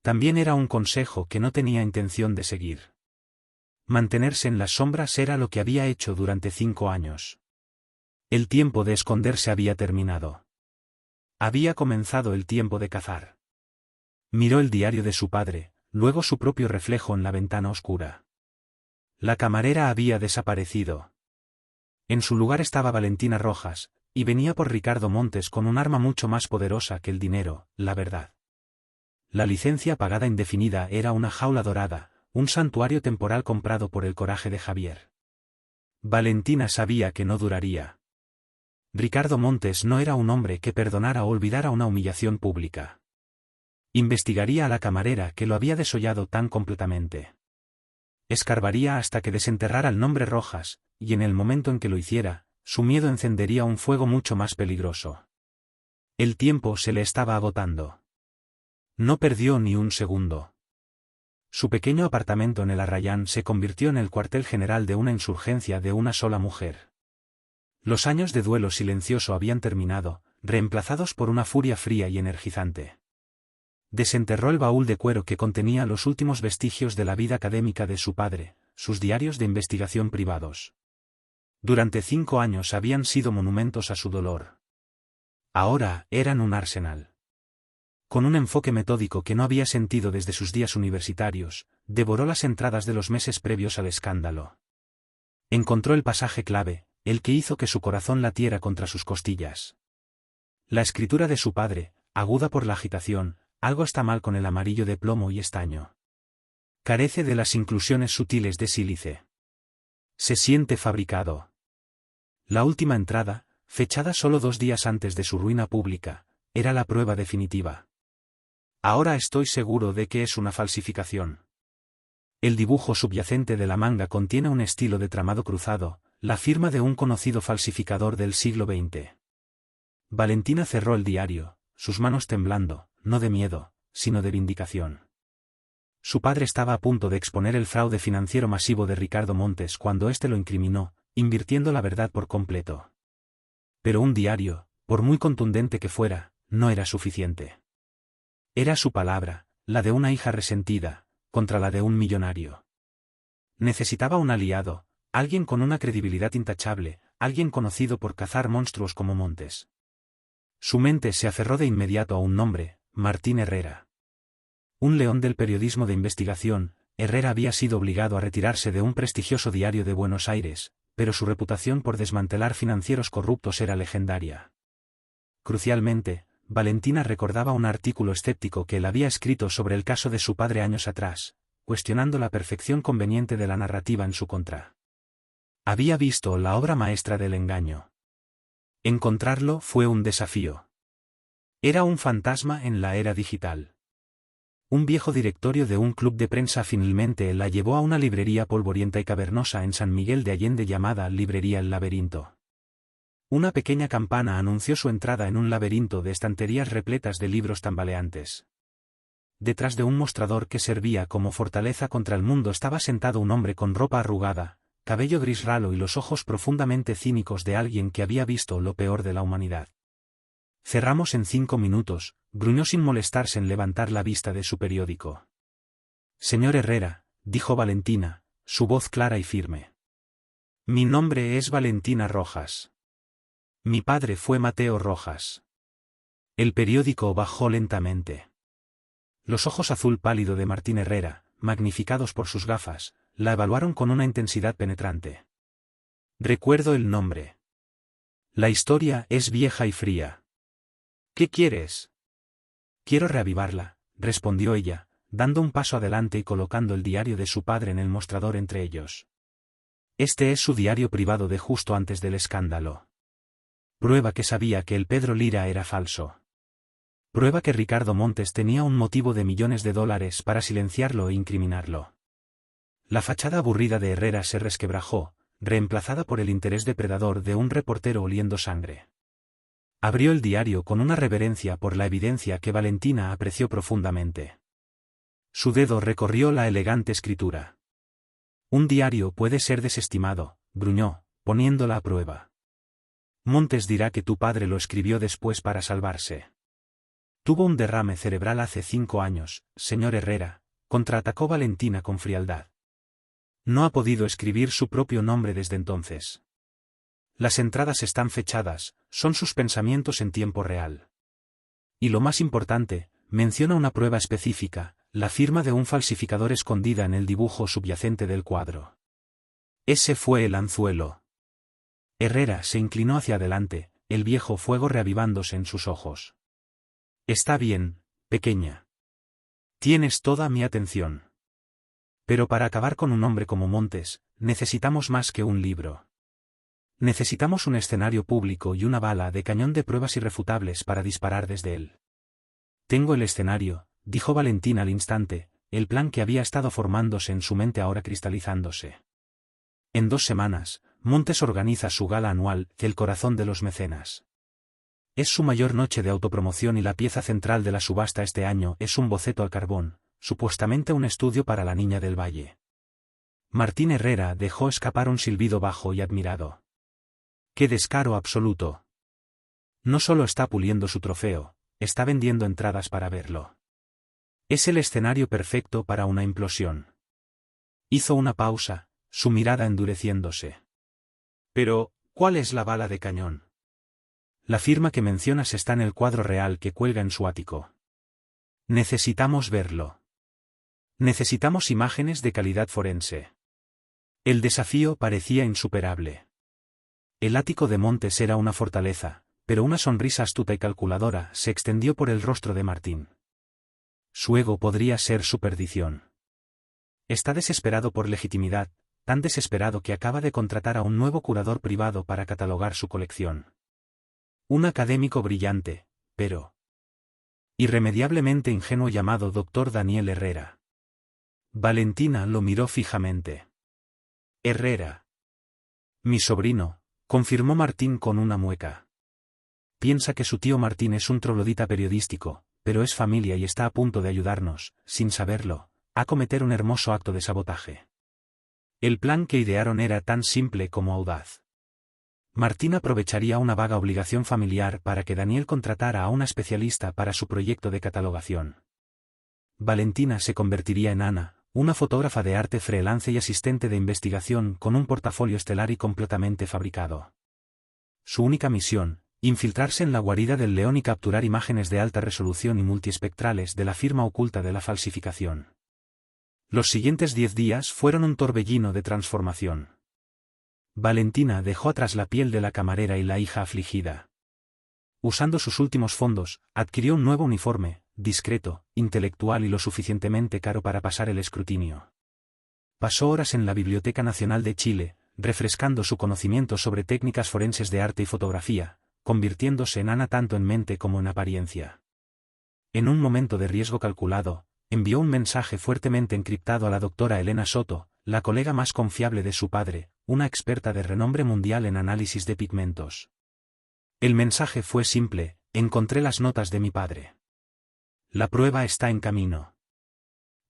También era un consejo que no tenía intención de seguir. Mantenerse en las sombras era lo que había hecho durante 5 años. El tiempo de esconderse había terminado. Había comenzado el tiempo de cazar. Miró el diario de su padre, luego su propio reflejo en la ventana oscura. La camarera había desaparecido. En su lugar estaba Valentina Rojas, y venía por Ricardo Montes con un arma mucho más poderosa que el dinero, la verdad. La licencia pagada indefinida era una jaula dorada, un santuario temporal comprado por el coraje de Javier. Valentina sabía que no duraría. Ricardo Montes no era un hombre que perdonara o olvidara una humillación pública. Investigaría a la camarera que lo había desollado tan completamente. Escarbaría hasta que desenterrara el nombre Rojas, y en el momento en que lo hiciera, su miedo encendería un fuego mucho más peligroso. El tiempo se le estaba agotando. No perdió ni un segundo. Su pequeño apartamento en el Arrayán se convirtió en el cuartel general de una insurgencia de una sola mujer. Los años de duelo silencioso habían terminado, reemplazados por una furia fría y energizante. Desenterró el baúl de cuero que contenía los últimos vestigios de la vida académica de su padre, sus diarios de investigación privados. Durante 5 años habían sido monumentos a su dolor. Ahora eran un arsenal. Con un enfoque metódico que no había sentido desde sus días universitarios, devoró las entradas de los meses previos al escándalo. Encontró el pasaje clave, el que hizo que su corazón latiera contra sus costillas. La escritura de su padre, aguda por la agitación, algo está mal con el amarillo de plomo y estaño. Carece de las inclusiones sutiles de sílice. Se siente fabricado. La última entrada, fechada solo 2 días antes de su ruina pública, era la prueba definitiva. Ahora estoy seguro de que es una falsificación. El dibujo subyacente de la manga contiene un estilo de tramado cruzado, la firma de un conocido falsificador del siglo XX. Valentina cerró el diario, sus manos temblando, no de miedo, sino de vindicación. Su padre estaba a punto de exponer el fraude financiero masivo de Ricardo Montes cuando éste lo incriminó, invirtiendo la verdad por completo. Pero un diario, por muy contundente que fuera, no era suficiente. Era su palabra, la de una hija resentida, contra la de un millonario. Necesitaba un aliado, alguien con una credibilidad intachable, alguien conocido por cazar monstruos como Montes. Su mente se aferró de inmediato a un nombre, Martín Herrera. Un león del periodismo de investigación, Herrera había sido obligado a retirarse de un prestigioso diario de Buenos Aires, pero su reputación por desmantelar financieros corruptos era legendaria. Crucialmente, Valentina recordaba un artículo escéptico que él había escrito sobre el caso de su padre años atrás, cuestionando la perfección conveniente de la narrativa en su contra. Había visto la obra maestra del engaño. Encontrarlo fue un desafío. Era un fantasma en la era digital. Un viejo directorio de un club de prensa finalmente la llevó a una librería polvorienta y cavernosa en San Miguel de Allende llamada Librería El Laberinto. Una pequeña campana anunció su entrada en un laberinto de estanterías repletas de libros tambaleantes. Detrás de un mostrador que servía como fortaleza contra el mundo estaba sentado un hombre con ropa arrugada, cabello gris ralo y los ojos profundamente cínicos de alguien que había visto lo peor de la humanidad. Cerramos en 5 minutos, gruñó sin molestarse en levantar la vista de su periódico. Señor Herrera, dijo Valentina, su voz clara y firme. Mi nombre es Valentina Rojas. Mi padre fue Mateo Rojas. El periódico bajó lentamente. Los ojos azul pálido de Martín Herrera, magnificados por sus gafas, la evaluaron con una intensidad penetrante. Recuerdo el nombre. La historia es vieja y fría. ¿Qué quieres? Quiero reavivarla, respondió ella, dando un paso adelante y colocando el diario de su padre en el mostrador entre ellos. Este es su diario privado de justo antes del escándalo. Prueba que sabía que el Pedro Lira era falso. Prueba que Ricardo Montes tenía un motivo de millones de dólares para silenciarlo e incriminarlo. La fachada aburrida de Herrera se resquebrajó, reemplazada por el interés depredador de un reportero oliendo sangre. Abrió el diario con una reverencia por la evidencia que Valentina apreció profundamente. Su dedo recorrió la elegante escritura. Un diario puede ser desestimado, gruñó, poniéndola a prueba. Montes dirá que tu padre lo escribió después para salvarse. Tuvo un derrame cerebral hace 5 años, señor Herrera, contraatacó Valentina con frialdad. No ha podido escribir su propio nombre desde entonces. Las entradas están fechadas, son sus pensamientos en tiempo real. Y lo más importante, menciona una prueba específica, la firma de un falsificador escondida en el dibujo subyacente del cuadro. Ese fue el anzuelo. Herrera se inclinó hacia adelante, el viejo fuego reavivándose en sus ojos. Está bien, pequeña. Tienes toda mi atención. Pero para acabar con un hombre como Montes, necesitamos más que un libro. Necesitamos un escenario público y una bala de cañón de pruebas irrefutables para disparar desde él. Tengo el escenario, dijo Valentina al instante, el plan que había estado formándose en su mente ahora cristalizándose. En 2 semanas, Montes organiza su gala anual, El corazón de los mecenas. Es su mayor noche de autopromoción y la pieza central de la subasta este año es un boceto al carbón, supuestamente un estudio para la Niña del Valle. Martín Herrera dejó escapar un silbido bajo y admirado. ¡Qué descaro absoluto! No solo está puliendo su trofeo, está vendiendo entradas para verlo. Es el escenario perfecto para una implosión. Hizo una pausa, su mirada endureciéndose. Pero, ¿cuál es la bala de cañón? La firma que mencionas está en el cuadro real que cuelga en su ático. Necesitamos verlo. Necesitamos imágenes de calidad forense. El desafío parecía insuperable. El ático de Montes era una fortaleza, pero una sonrisa astuta y calculadora se extendió por el rostro de Martín. Su ego podría ser su perdición. Está desesperado por legitimidad, tan desesperado que acaba de contratar a un nuevo curador privado para catalogar su colección. Un académico brillante, pero irremediablemente ingenuo llamado Dr. Daniel Herrera. Valentina lo miró fijamente. Herrera. Mi sobrino, confirmó Martín con una mueca. Piensa que su tío Martín es un troglodita periodístico, pero es familia y está a punto de ayudarnos, sin saberlo, a cometer un hermoso acto de sabotaje. El plan que idearon era tan simple como audaz. Martín aprovecharía una vaga obligación familiar para que Daniel contratara a una especialista para su proyecto de catalogación. Valentina se convertiría en Ana, una fotógrafa de arte freelance y asistente de investigación con un portafolio estelar y completamente fabricado. Su única misión, infiltrarse en la guarida del león y capturar imágenes de alta resolución y multiespectrales de la firma oculta de la falsificación. Los siguientes 10 días fueron un torbellino de transformación. Valentina dejó atrás la piel de la camarera y la hija afligida. Usando sus últimos fondos, adquirió un nuevo uniforme, discreto, intelectual y lo suficientemente caro para pasar el escrutinio. Pasó horas en la Biblioteca Nacional de Chile, refrescando su conocimiento sobre técnicas forenses de arte y fotografía, convirtiéndose en Ana tanto en mente como en apariencia. En un momento de riesgo calculado, envió un mensaje fuertemente encriptado a la doctora Elena Soto, la colega más confiable de su padre, una experta de renombre mundial en análisis de pigmentos. El mensaje fue simple: encontré las notas de mi padre. La prueba está en camino.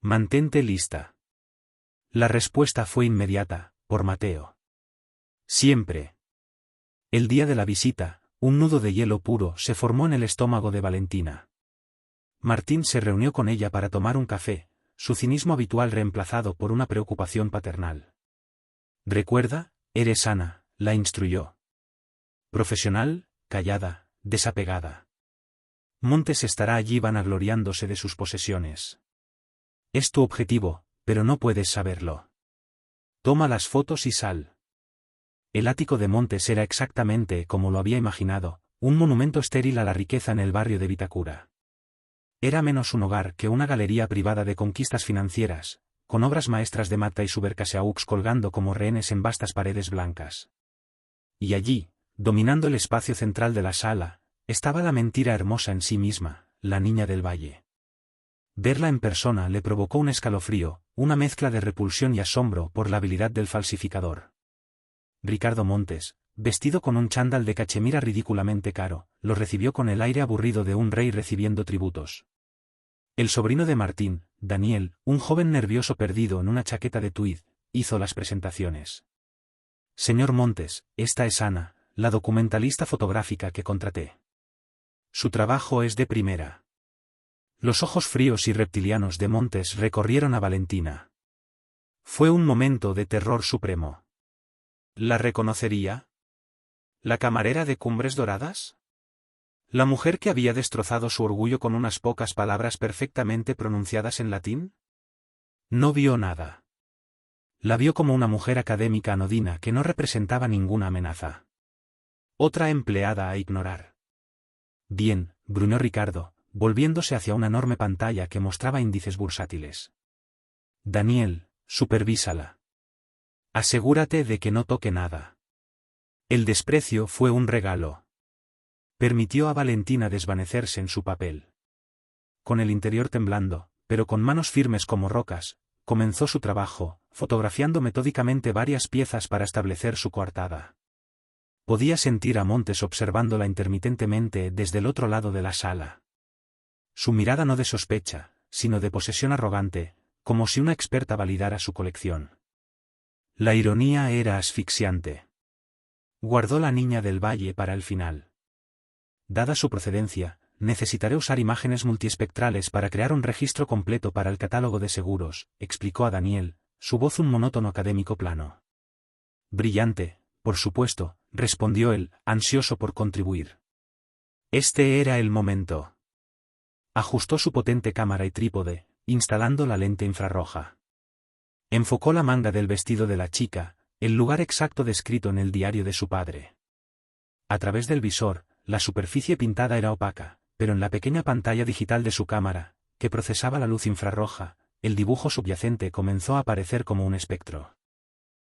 Mantente lista. La respuesta fue inmediata, por Mateo. Siempre. El día de la visita, un nudo de hielo puro se formó en el estómago de Valentina. Martín se reunió con ella para tomar un café, su cinismo habitual reemplazado por una preocupación paternal. «Recuerda, eres Ana», la instruyó. Profesional, callada, desapegada. Montes estará allí vanagloriándose de sus posesiones. Es tu objetivo, pero no puedes saberlo. Toma las fotos y sal. El ático de Montes era exactamente como lo había imaginado, un monumento estéril a la riqueza en el barrio de Vitacura. Era menos un hogar que una galería privada de conquistas financieras, con obras maestras de Mata y Subercaseaux colgando como rehenes en vastas paredes blancas. Y allí, dominando el espacio central de la sala, estaba la mentira hermosa en sí misma, la niña del valle. Verla en persona le provocó un escalofrío, una mezcla de repulsión y asombro por la habilidad del falsificador. Ricardo Montes, vestido con un chándal de cachemira ridículamente caro, lo recibió con el aire aburrido de un rey recibiendo tributos. El sobrino de Martín, Daniel, un joven nervioso perdido en una chaqueta de tweed, hizo las presentaciones. Señor Montes, esta es Ana, la documentalista fotográfica que contraté. Su trabajo es de primera. Los ojos fríos y reptilianos de Montes recorrieron a Valentina. Fue un momento de terror supremo. ¿La reconocería? ¿La camarera de Cumbres Doradas? ¿La mujer que había destrozado su orgullo con unas pocas palabras perfectamente pronunciadas en latín? No vio nada. La vio como una mujer académica anodina que no representaba ninguna amenaza. Otra empleada a ignorar. Bien, gruñó Ricardo, volviéndose hacia una enorme pantalla que mostraba índices bursátiles. Daniel, supervísala. Asegúrate de que no toque nada. El desprecio fue un regalo. Permitió a Valentina desvanecerse en su papel. Con el interior temblando, pero con manos firmes como rocas, comenzó su trabajo, fotografiando metódicamente varias piezas para establecer su coartada. Podía sentir a Montes observándola intermitentemente desde el otro lado de la sala. Su mirada no de sospecha, sino de posesión arrogante, como si una experta validara su colección. La ironía era asfixiante. Guardó la niña del valle para el final. Dada su procedencia, necesitaré usar imágenes multiespectrales para crear un registro completo para el catálogo de seguros, explicó a Daniel, su voz un monótono académico plano. Brillante, por supuesto, respondió él, ansioso por contribuir. Este era el momento. Ajustó su potente cámara y trípode, instalando la lente infrarroja. Enfocó la manga del vestido de la chica, el lugar exacto descrito en el diario de su padre. A través del visor, la superficie pintada era opaca, pero en la pequeña pantalla digital de su cámara, que procesaba la luz infrarroja, el dibujo subyacente comenzó a aparecer como un espectro.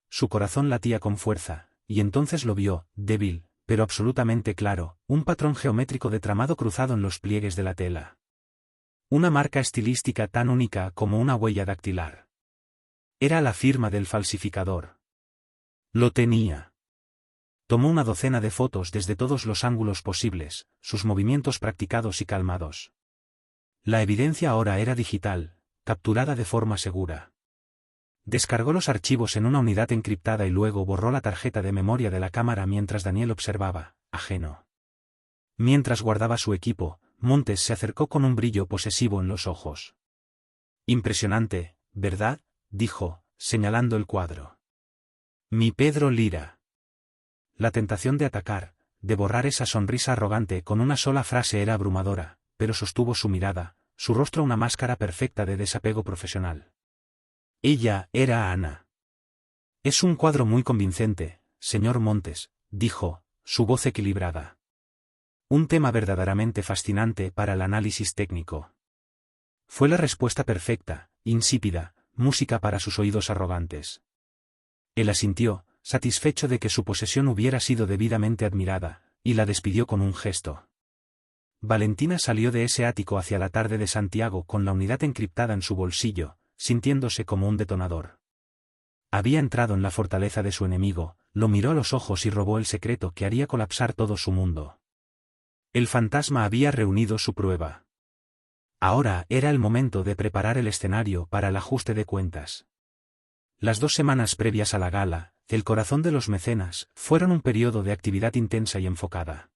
Su corazón latía con fuerza, y entonces lo vio, débil, pero absolutamente claro, un patrón geométrico de tramado cruzado en los pliegues de la tela. Una marca estilística tan única como una huella dactilar. Era la firma del falsificador. Lo tenía. Tomó una docena de fotos desde todos los ángulos posibles, sus movimientos practicados y calmados. La evidencia ahora era digital, capturada de forma segura. Descargó los archivos en una unidad encriptada y luego borró la tarjeta de memoria de la cámara mientras Daniel observaba, ajeno. Mientras guardaba su equipo, Montes se acercó con un brillo posesivo en los ojos. Impresionante, ¿verdad?, dijo, señalando el cuadro. Mi Pedro Lira. La tentación de atacar, de borrar esa sonrisa arrogante con una sola frase era abrumadora, pero sostuvo su mirada, su rostro una máscara perfecta de desapego profesional. Ella era Ana. Es un cuadro muy convincente, señor Montes, dijo, su voz equilibrada. Un tema verdaderamente fascinante para el análisis técnico. Fue la respuesta perfecta, insípida, música para sus oídos arrogantes. Él asintió, satisfecho de que su posesión hubiera sido debidamente admirada, y la despidió con un gesto. Valentina salió de ese ático hacia la tarde de Santiago con la unidad encriptada en su bolsillo, sintiéndose como un detonador. Había entrado en la fortaleza de su enemigo, lo miró a los ojos y robó el secreto que haría colapsar todo su mundo. El fantasma había reunido su prueba. Ahora era el momento de preparar el escenario para el ajuste de cuentas. Las 2 semanas previas a la gala, el corazón de los mecenas, fueron un periodo de actividad intensa y enfocada.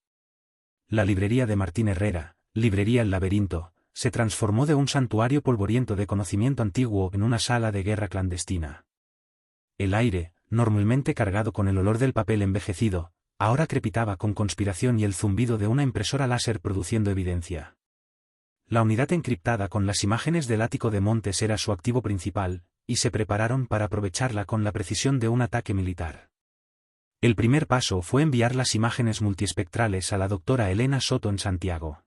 La librería de Martín Herrera, librería El Laberinto, se transformó de un santuario polvoriento de conocimiento antiguo en una sala de guerra clandestina. El aire, normalmente cargado con el olor del papel envejecido, ahora crepitaba con conspiración y el zumbido de una impresora láser produciendo evidencia. La unidad encriptada con las imágenes del ático de Montes era su activo principal, y se prepararon para aprovecharla con la precisión de un ataque militar. El primer paso fue enviar las imágenes multiespectrales a la doctora Elena Soto en Santiago.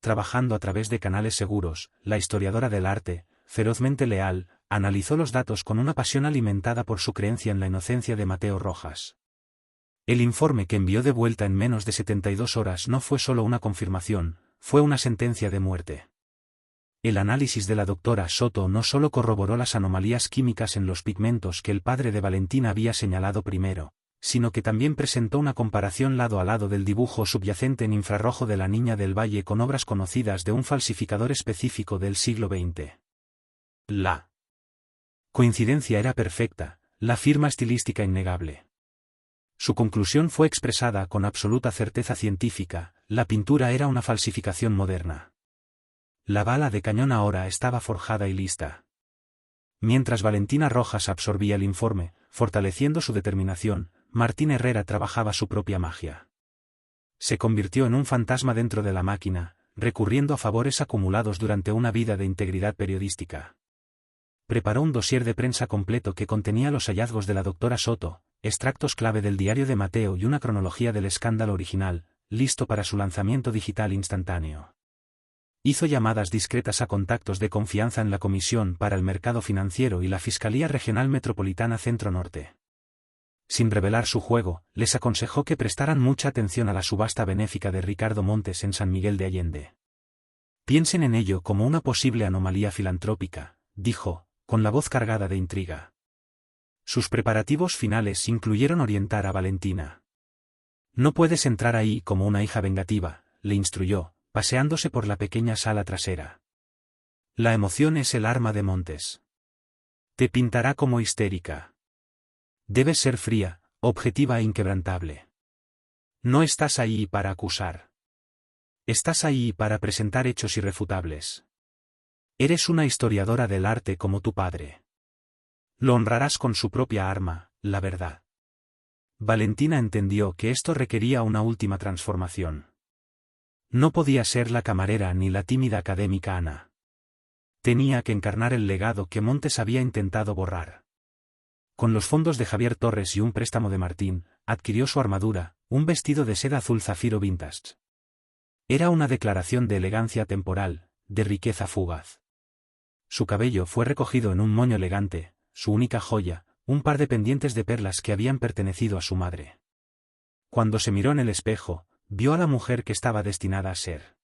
Trabajando a través de canales seguros, la historiadora del arte, ferozmente leal, analizó los datos con una pasión alimentada por su creencia en la inocencia de Mateo Rojas. El informe que envió de vuelta en menos de 72 horas no fue solo una confirmación, fue una sentencia de muerte. El análisis de la doctora Soto no solo corroboró las anomalías químicas en los pigmentos que el padre de Valentina había señalado primero, sino que también presentó una comparación lado a lado del dibujo subyacente en infrarrojo de la Niña del Valle con obras conocidas de un falsificador específico del siglo XX. La coincidencia era perfecta, la firma estilística innegable. Su conclusión fue expresada con absoluta certeza científica: la pintura era una falsificación moderna. La bala de cañón ahora estaba forjada y lista. Mientras Valentina Rojas absorbía el informe, fortaleciendo su determinación, Martín Herrera trabajaba su propia magia. Se convirtió en un fantasma dentro de la máquina, recurriendo a favores acumulados durante una vida de integridad periodística. Preparó un dossier de prensa completo que contenía los hallazgos de la doctora Soto, extractos clave del diario de Mateo y una cronología del escándalo original, listo para su lanzamiento digital instantáneo. Hizo llamadas discretas a contactos de confianza en la Comisión para el Mercado Financiero y la Fiscalía Regional Metropolitana Centro-Norte. Sin revelar su juego, les aconsejó que prestaran mucha atención a la subasta benéfica de Ricardo Montes en San Miguel de Allende. Piensen en ello como una posible anomalía filantrópica, dijo, con la voz cargada de intriga. Sus preparativos finales incluyeron orientar a Valentina. No puedes entrar ahí como una hija vengativa, le instruyó, paseándose por la pequeña sala trasera. La emoción es el arma de Montes. Te pintará como histérica. Debes ser fría, objetiva e inquebrantable. No estás ahí para acusar. Estás ahí para presentar hechos irrefutables. Eres una historiadora del arte como tu padre. Lo honrarás con su propia arma, la verdad. Valentina entendió que esto requería una última transformación. No podía ser la camarera ni la tímida académica Ana. Tenía que encarnar el legado que Montes había intentado borrar. Con los fondos de Javier Torres y un préstamo de Martín, adquirió su armadura, un vestido de seda azul zafiro vintage. Era una declaración de elegancia temporal, de riqueza fugaz. Su cabello fue recogido en un moño elegante, su única joya, un par de pendientes de perlas que habían pertenecido a su madre. Cuando se miró en el espejo, vio a la mujer que estaba destinada a ser.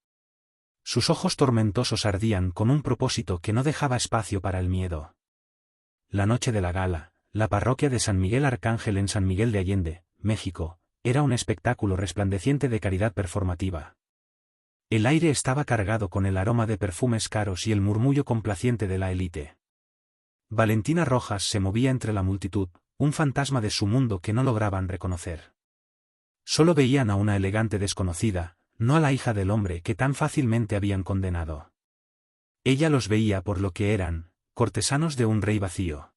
Sus ojos tormentosos ardían con un propósito que no dejaba espacio para el miedo. La noche de la gala, la parroquia de San Miguel Arcángel en San Miguel de Allende, México, era un espectáculo resplandeciente de caridad performativa. El aire estaba cargado con el aroma de perfumes caros y el murmullo complaciente de la élite. Valentina Rojas se movía entre la multitud, un fantasma de su mundo que no lograban reconocer. Solo veían a una elegante desconocida, no a la hija del hombre que tan fácilmente habían condenado. Ella los veía por lo que eran, cortesanos de un rey vacío.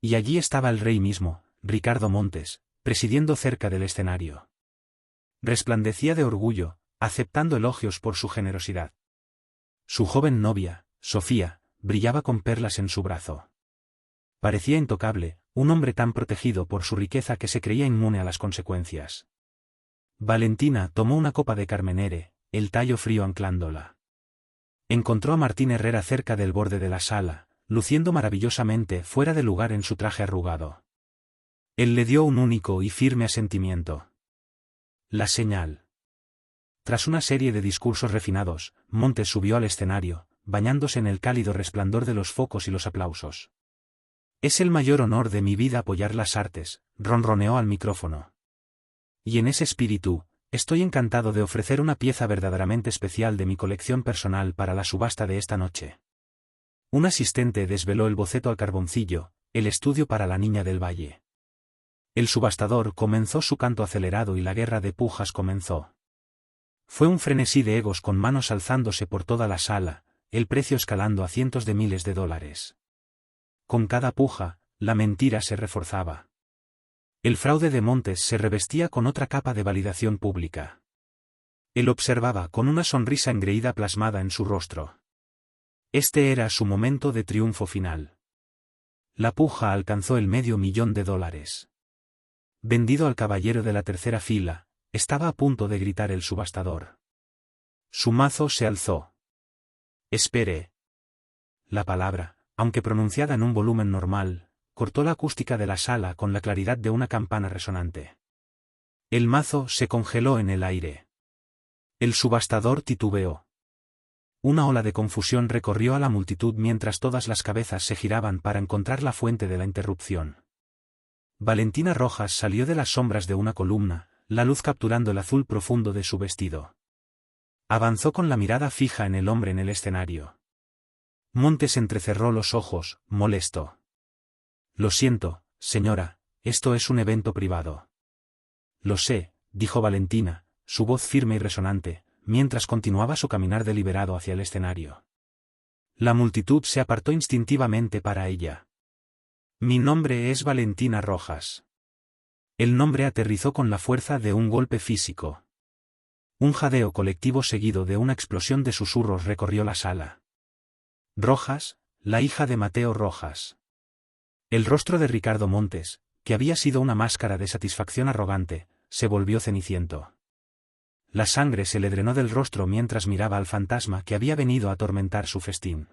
Y allí estaba el rey mismo, Ricardo Montes, presidiendo cerca del escenario. Resplandecía de orgullo, aceptando elogios por su generosidad. Su joven novia, Sofía, brillaba con perlas en su brazo. Parecía intocable, un hombre tan protegido por su riqueza que se creía inmune a las consecuencias. Valentina tomó una copa de Carmenere, el tallo frío anclándola. Encontró a Martín Herrera cerca del borde de la sala, luciendo maravillosamente fuera de lugar en su traje arrugado. Él le dio un único y firme asentimiento. La señal. Tras una serie de discursos refinados, Montes subió al escenario, bañándose en el cálido resplandor de los focos y los aplausos. Es el mayor honor de mi vida apoyar las artes, ronroneó al micrófono. Y en ese espíritu, estoy encantado de ofrecer una pieza verdaderamente especial de mi colección personal para la subasta de esta noche. Un asistente desveló el boceto al carboncillo, el estudio para la Niña del Valle. El subastador comenzó su canto acelerado y la guerra de pujas comenzó. Fue un frenesí de egos con manos alzándose por toda la sala, el precio escalando a cientos de miles de dólares. Con cada puja, la mentira se reforzaba. El fraude de Montes se revestía con otra capa de validación pública. Él observaba con una sonrisa engreída plasmada en su rostro. Este era su momento de triunfo final. La puja alcanzó el $500,000. Vendido al caballero de la tercera fila, estaba a punto de gritar el subastador. Su mazo se alzó. Espere. La palabra, aunque pronunciada en un volumen normal, cortó la acústica de la sala con la claridad de una campana resonante. El mazo se congeló en el aire. El subastador titubeó. Una ola de confusión recorrió a la multitud mientras todas las cabezas se giraban para encontrar la fuente de la interrupción. Valentina Rojas salió de las sombras de una columna, la luz capturando el azul profundo de su vestido. Avanzó con la mirada fija en el hombre en el escenario. Montes entrecerró los ojos, molesto. Lo siento, señora, esto es un evento privado. Lo sé, dijo Valentina, su voz firme y resonante, mientras continuaba su caminar deliberado hacia el escenario. La multitud se apartó instintivamente para ella. Mi nombre es Valentina Rojas. El nombre aterrizó con la fuerza de un golpe físico. Un jadeo colectivo seguido de una explosión de susurros recorrió la sala. Rojas, la hija de Mateo Rojas. El rostro de Ricardo Montes, que había sido una máscara de satisfacción arrogante, se volvió ceniciento. La sangre se le drenó del rostro mientras miraba al fantasma que había venido a atormentar su festín.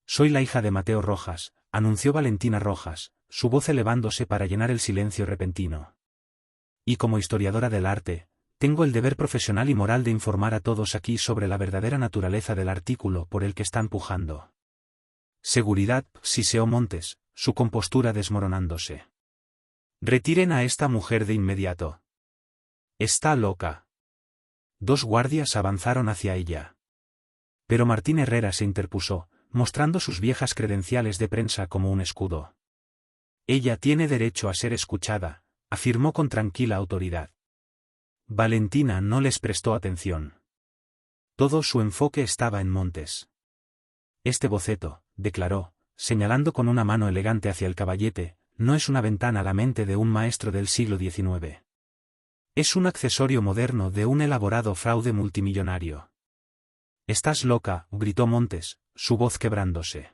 Soy la hija de Mateo Rojas, anunció Valentina Rojas, su voz elevándose para llenar el silencio repentino. Y como historiadora del arte, tengo el deber profesional y moral de informar a todos aquí sobre la verdadera naturaleza del artículo por el que están pujando. Seguridad, siseó Montes, su compostura desmoronándose. Retiren a esta mujer de inmediato. Está loca. Dos guardias avanzaron hacia ella. Pero Martín Herrera se interpuso, mostrando sus viejas credenciales de prensa como un escudo. Ella tiene derecho a ser escuchada, afirmó con tranquila autoridad. Valentina no les prestó atención. Todo su enfoque estaba en Montes. Este boceto, declaró, señalando con una mano elegante hacia el caballete, no es una ventana a la mente de un maestro del siglo XIX. Es un accesorio moderno de un elaborado fraude multimillonario. Estás loca, gritó Montes, su voz quebrándose.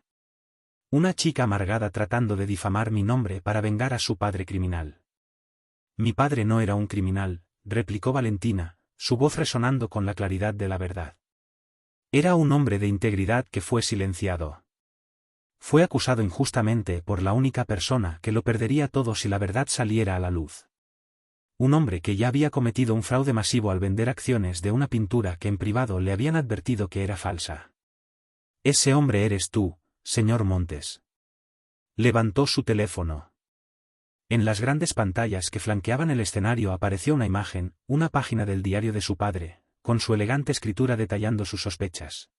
Una chica amargada tratando de difamar mi nombre para vengar a su padre criminal. Mi padre no era un criminal, replicó Valentina, su voz resonando con la claridad de la verdad. Era un hombre de integridad que fue silenciado. Fue acusado injustamente por la única persona que lo perdería todo si la verdad saliera a la luz. Un hombre que ya había cometido un fraude masivo al vender acciones de una pintura que en privado le habían advertido que era falsa. Ese hombre eres tú, señor Montes. Levantó su teléfono. En las grandes pantallas que flanqueaban el escenario apareció una imagen, una página del diario de su padre, con su elegante escritura detallando sus sospechas.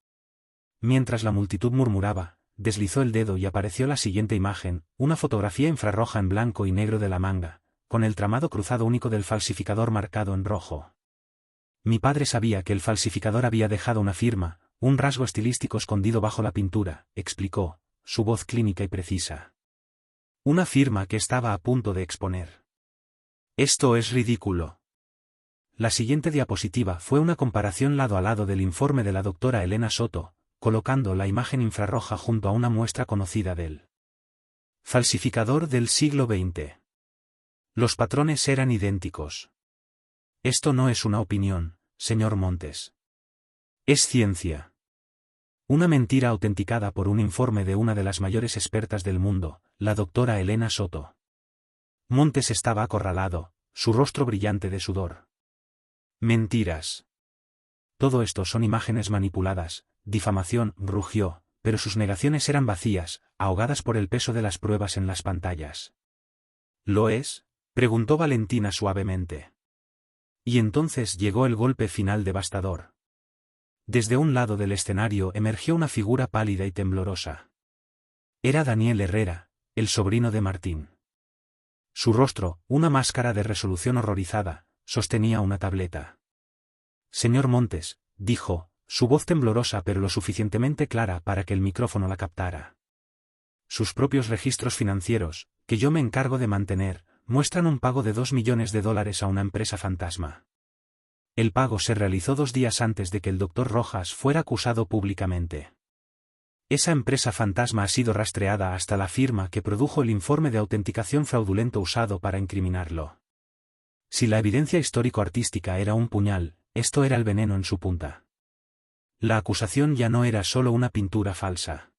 Mientras la multitud murmuraba, deslizó el dedo y apareció la siguiente imagen, una fotografía infrarroja en blanco y negro de la manga, con el tramado cruzado único del falsificador marcado en rojo. Mi padre sabía que el falsificador había dejado una firma, un rasgo estilístico escondido bajo la pintura, explicó, su voz clínica y precisa. Una firma que estaba a punto de exponer. Esto es ridículo. La siguiente diapositiva fue una comparación lado a lado del informe de la doctora Elena Soto, colocando la imagen infrarroja junto a una muestra conocida del falsificador del siglo XX. Los patrones eran idénticos. Esto no es una opinión, señor Montes. Es ciencia. Una mentira autenticada por un informe de una de las mayores expertas del mundo, la doctora Elena Soto. Montes estaba acorralado, su rostro brillante de sudor. Mentiras. Todo esto son imágenes manipuladas, difamación, rugió, pero sus negaciones eran vacías, ahogadas por el peso de las pruebas en las pantallas. ¿Lo es?, preguntó Valentina suavemente. Y entonces llegó el golpe final devastador. Desde un lado del escenario emergió una figura pálida y temblorosa. Era Daniel Herrera, el sobrino de Martín. Su rostro, una máscara de resolución horrorizada, sostenía una tableta. Señor Montes, dijo, su voz temblorosa pero lo suficientemente clara para que el micrófono la captara. Sus propios registros financieros, que yo me encargo de mantener, muestran un pago de $2 millones a una empresa fantasma. El pago se realizó 2 días antes de que el Dr. Rojas fuera acusado públicamente. Esa empresa fantasma ha sido rastreada hasta la firma que produjo el informe de autenticación fraudulento usado para incriminarlo. Si la evidencia histórico-artística era un puñal, esto era el veneno en su punta. La acusación ya no era solo una pintura falsa.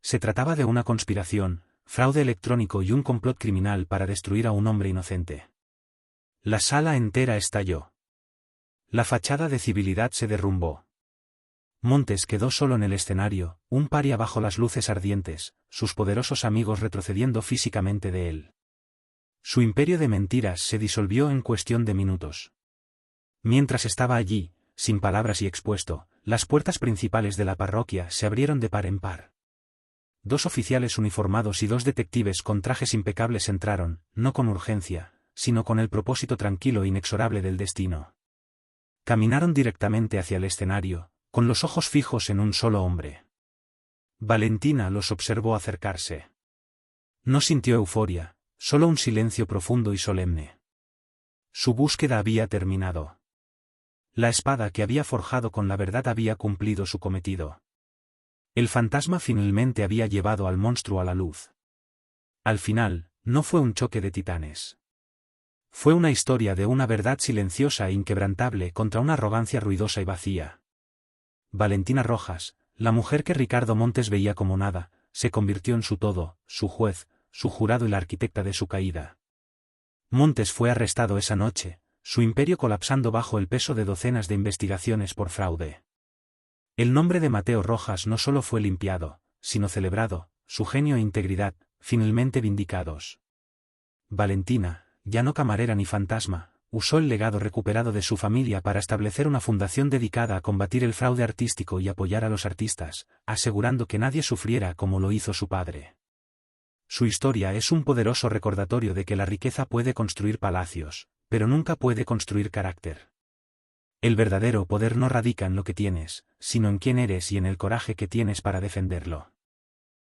Se trataba de una conspiración, fraude electrónico y un complot criminal para destruir a un hombre inocente. La sala entera estalló. La fachada de civilidad se derrumbó. Montes quedó solo en el escenario, un paria bajo las luces ardientes, sus poderosos amigos retrocediendo físicamente de él. Su imperio de mentiras se disolvió en cuestión de minutos. Mientras estaba allí, sin palabras y expuesto, las puertas principales de la parroquia se abrieron de par en par. 2 oficiales uniformados y 2 detectives con trajes impecables entraron, no con urgencia, sino con el propósito tranquilo e inexorable del destino. Caminaron directamente hacia el escenario, con los ojos fijos en un solo hombre. Valentina los observó acercarse. No sintió euforia, solo un silencio profundo y solemne. Su búsqueda había terminado. La espada que había forjado con la verdad había cumplido su cometido. El fantasma finalmente había llevado al monstruo a la luz. Al final, no fue un choque de titanes. Fue una historia de una verdad silenciosa e inquebrantable contra una arrogancia ruidosa y vacía. Valentina Rojas, la mujer que Ricardo Montes veía como nada, se convirtió en su todo, su juez, su jurado y la arquitecta de su caída. Montes fue arrestado esa noche, su imperio colapsando bajo el peso de docenas de investigaciones por fraude. El nombre de Mateo Rojas no solo fue limpiado, sino celebrado, su genio e integridad, finalmente vindicados. Valentina, ya no camarera ni fantasma, usó el legado recuperado de su familia para establecer una fundación dedicada a combatir el fraude artístico y apoyar a los artistas, asegurando que nadie sufriera como lo hizo su padre. Su historia es un poderoso recordatorio de que la riqueza puede construir palacios, pero nunca puede construir carácter. El verdadero poder no radica en lo que tienes, sino en quién eres y en el coraje que tienes para defenderlo.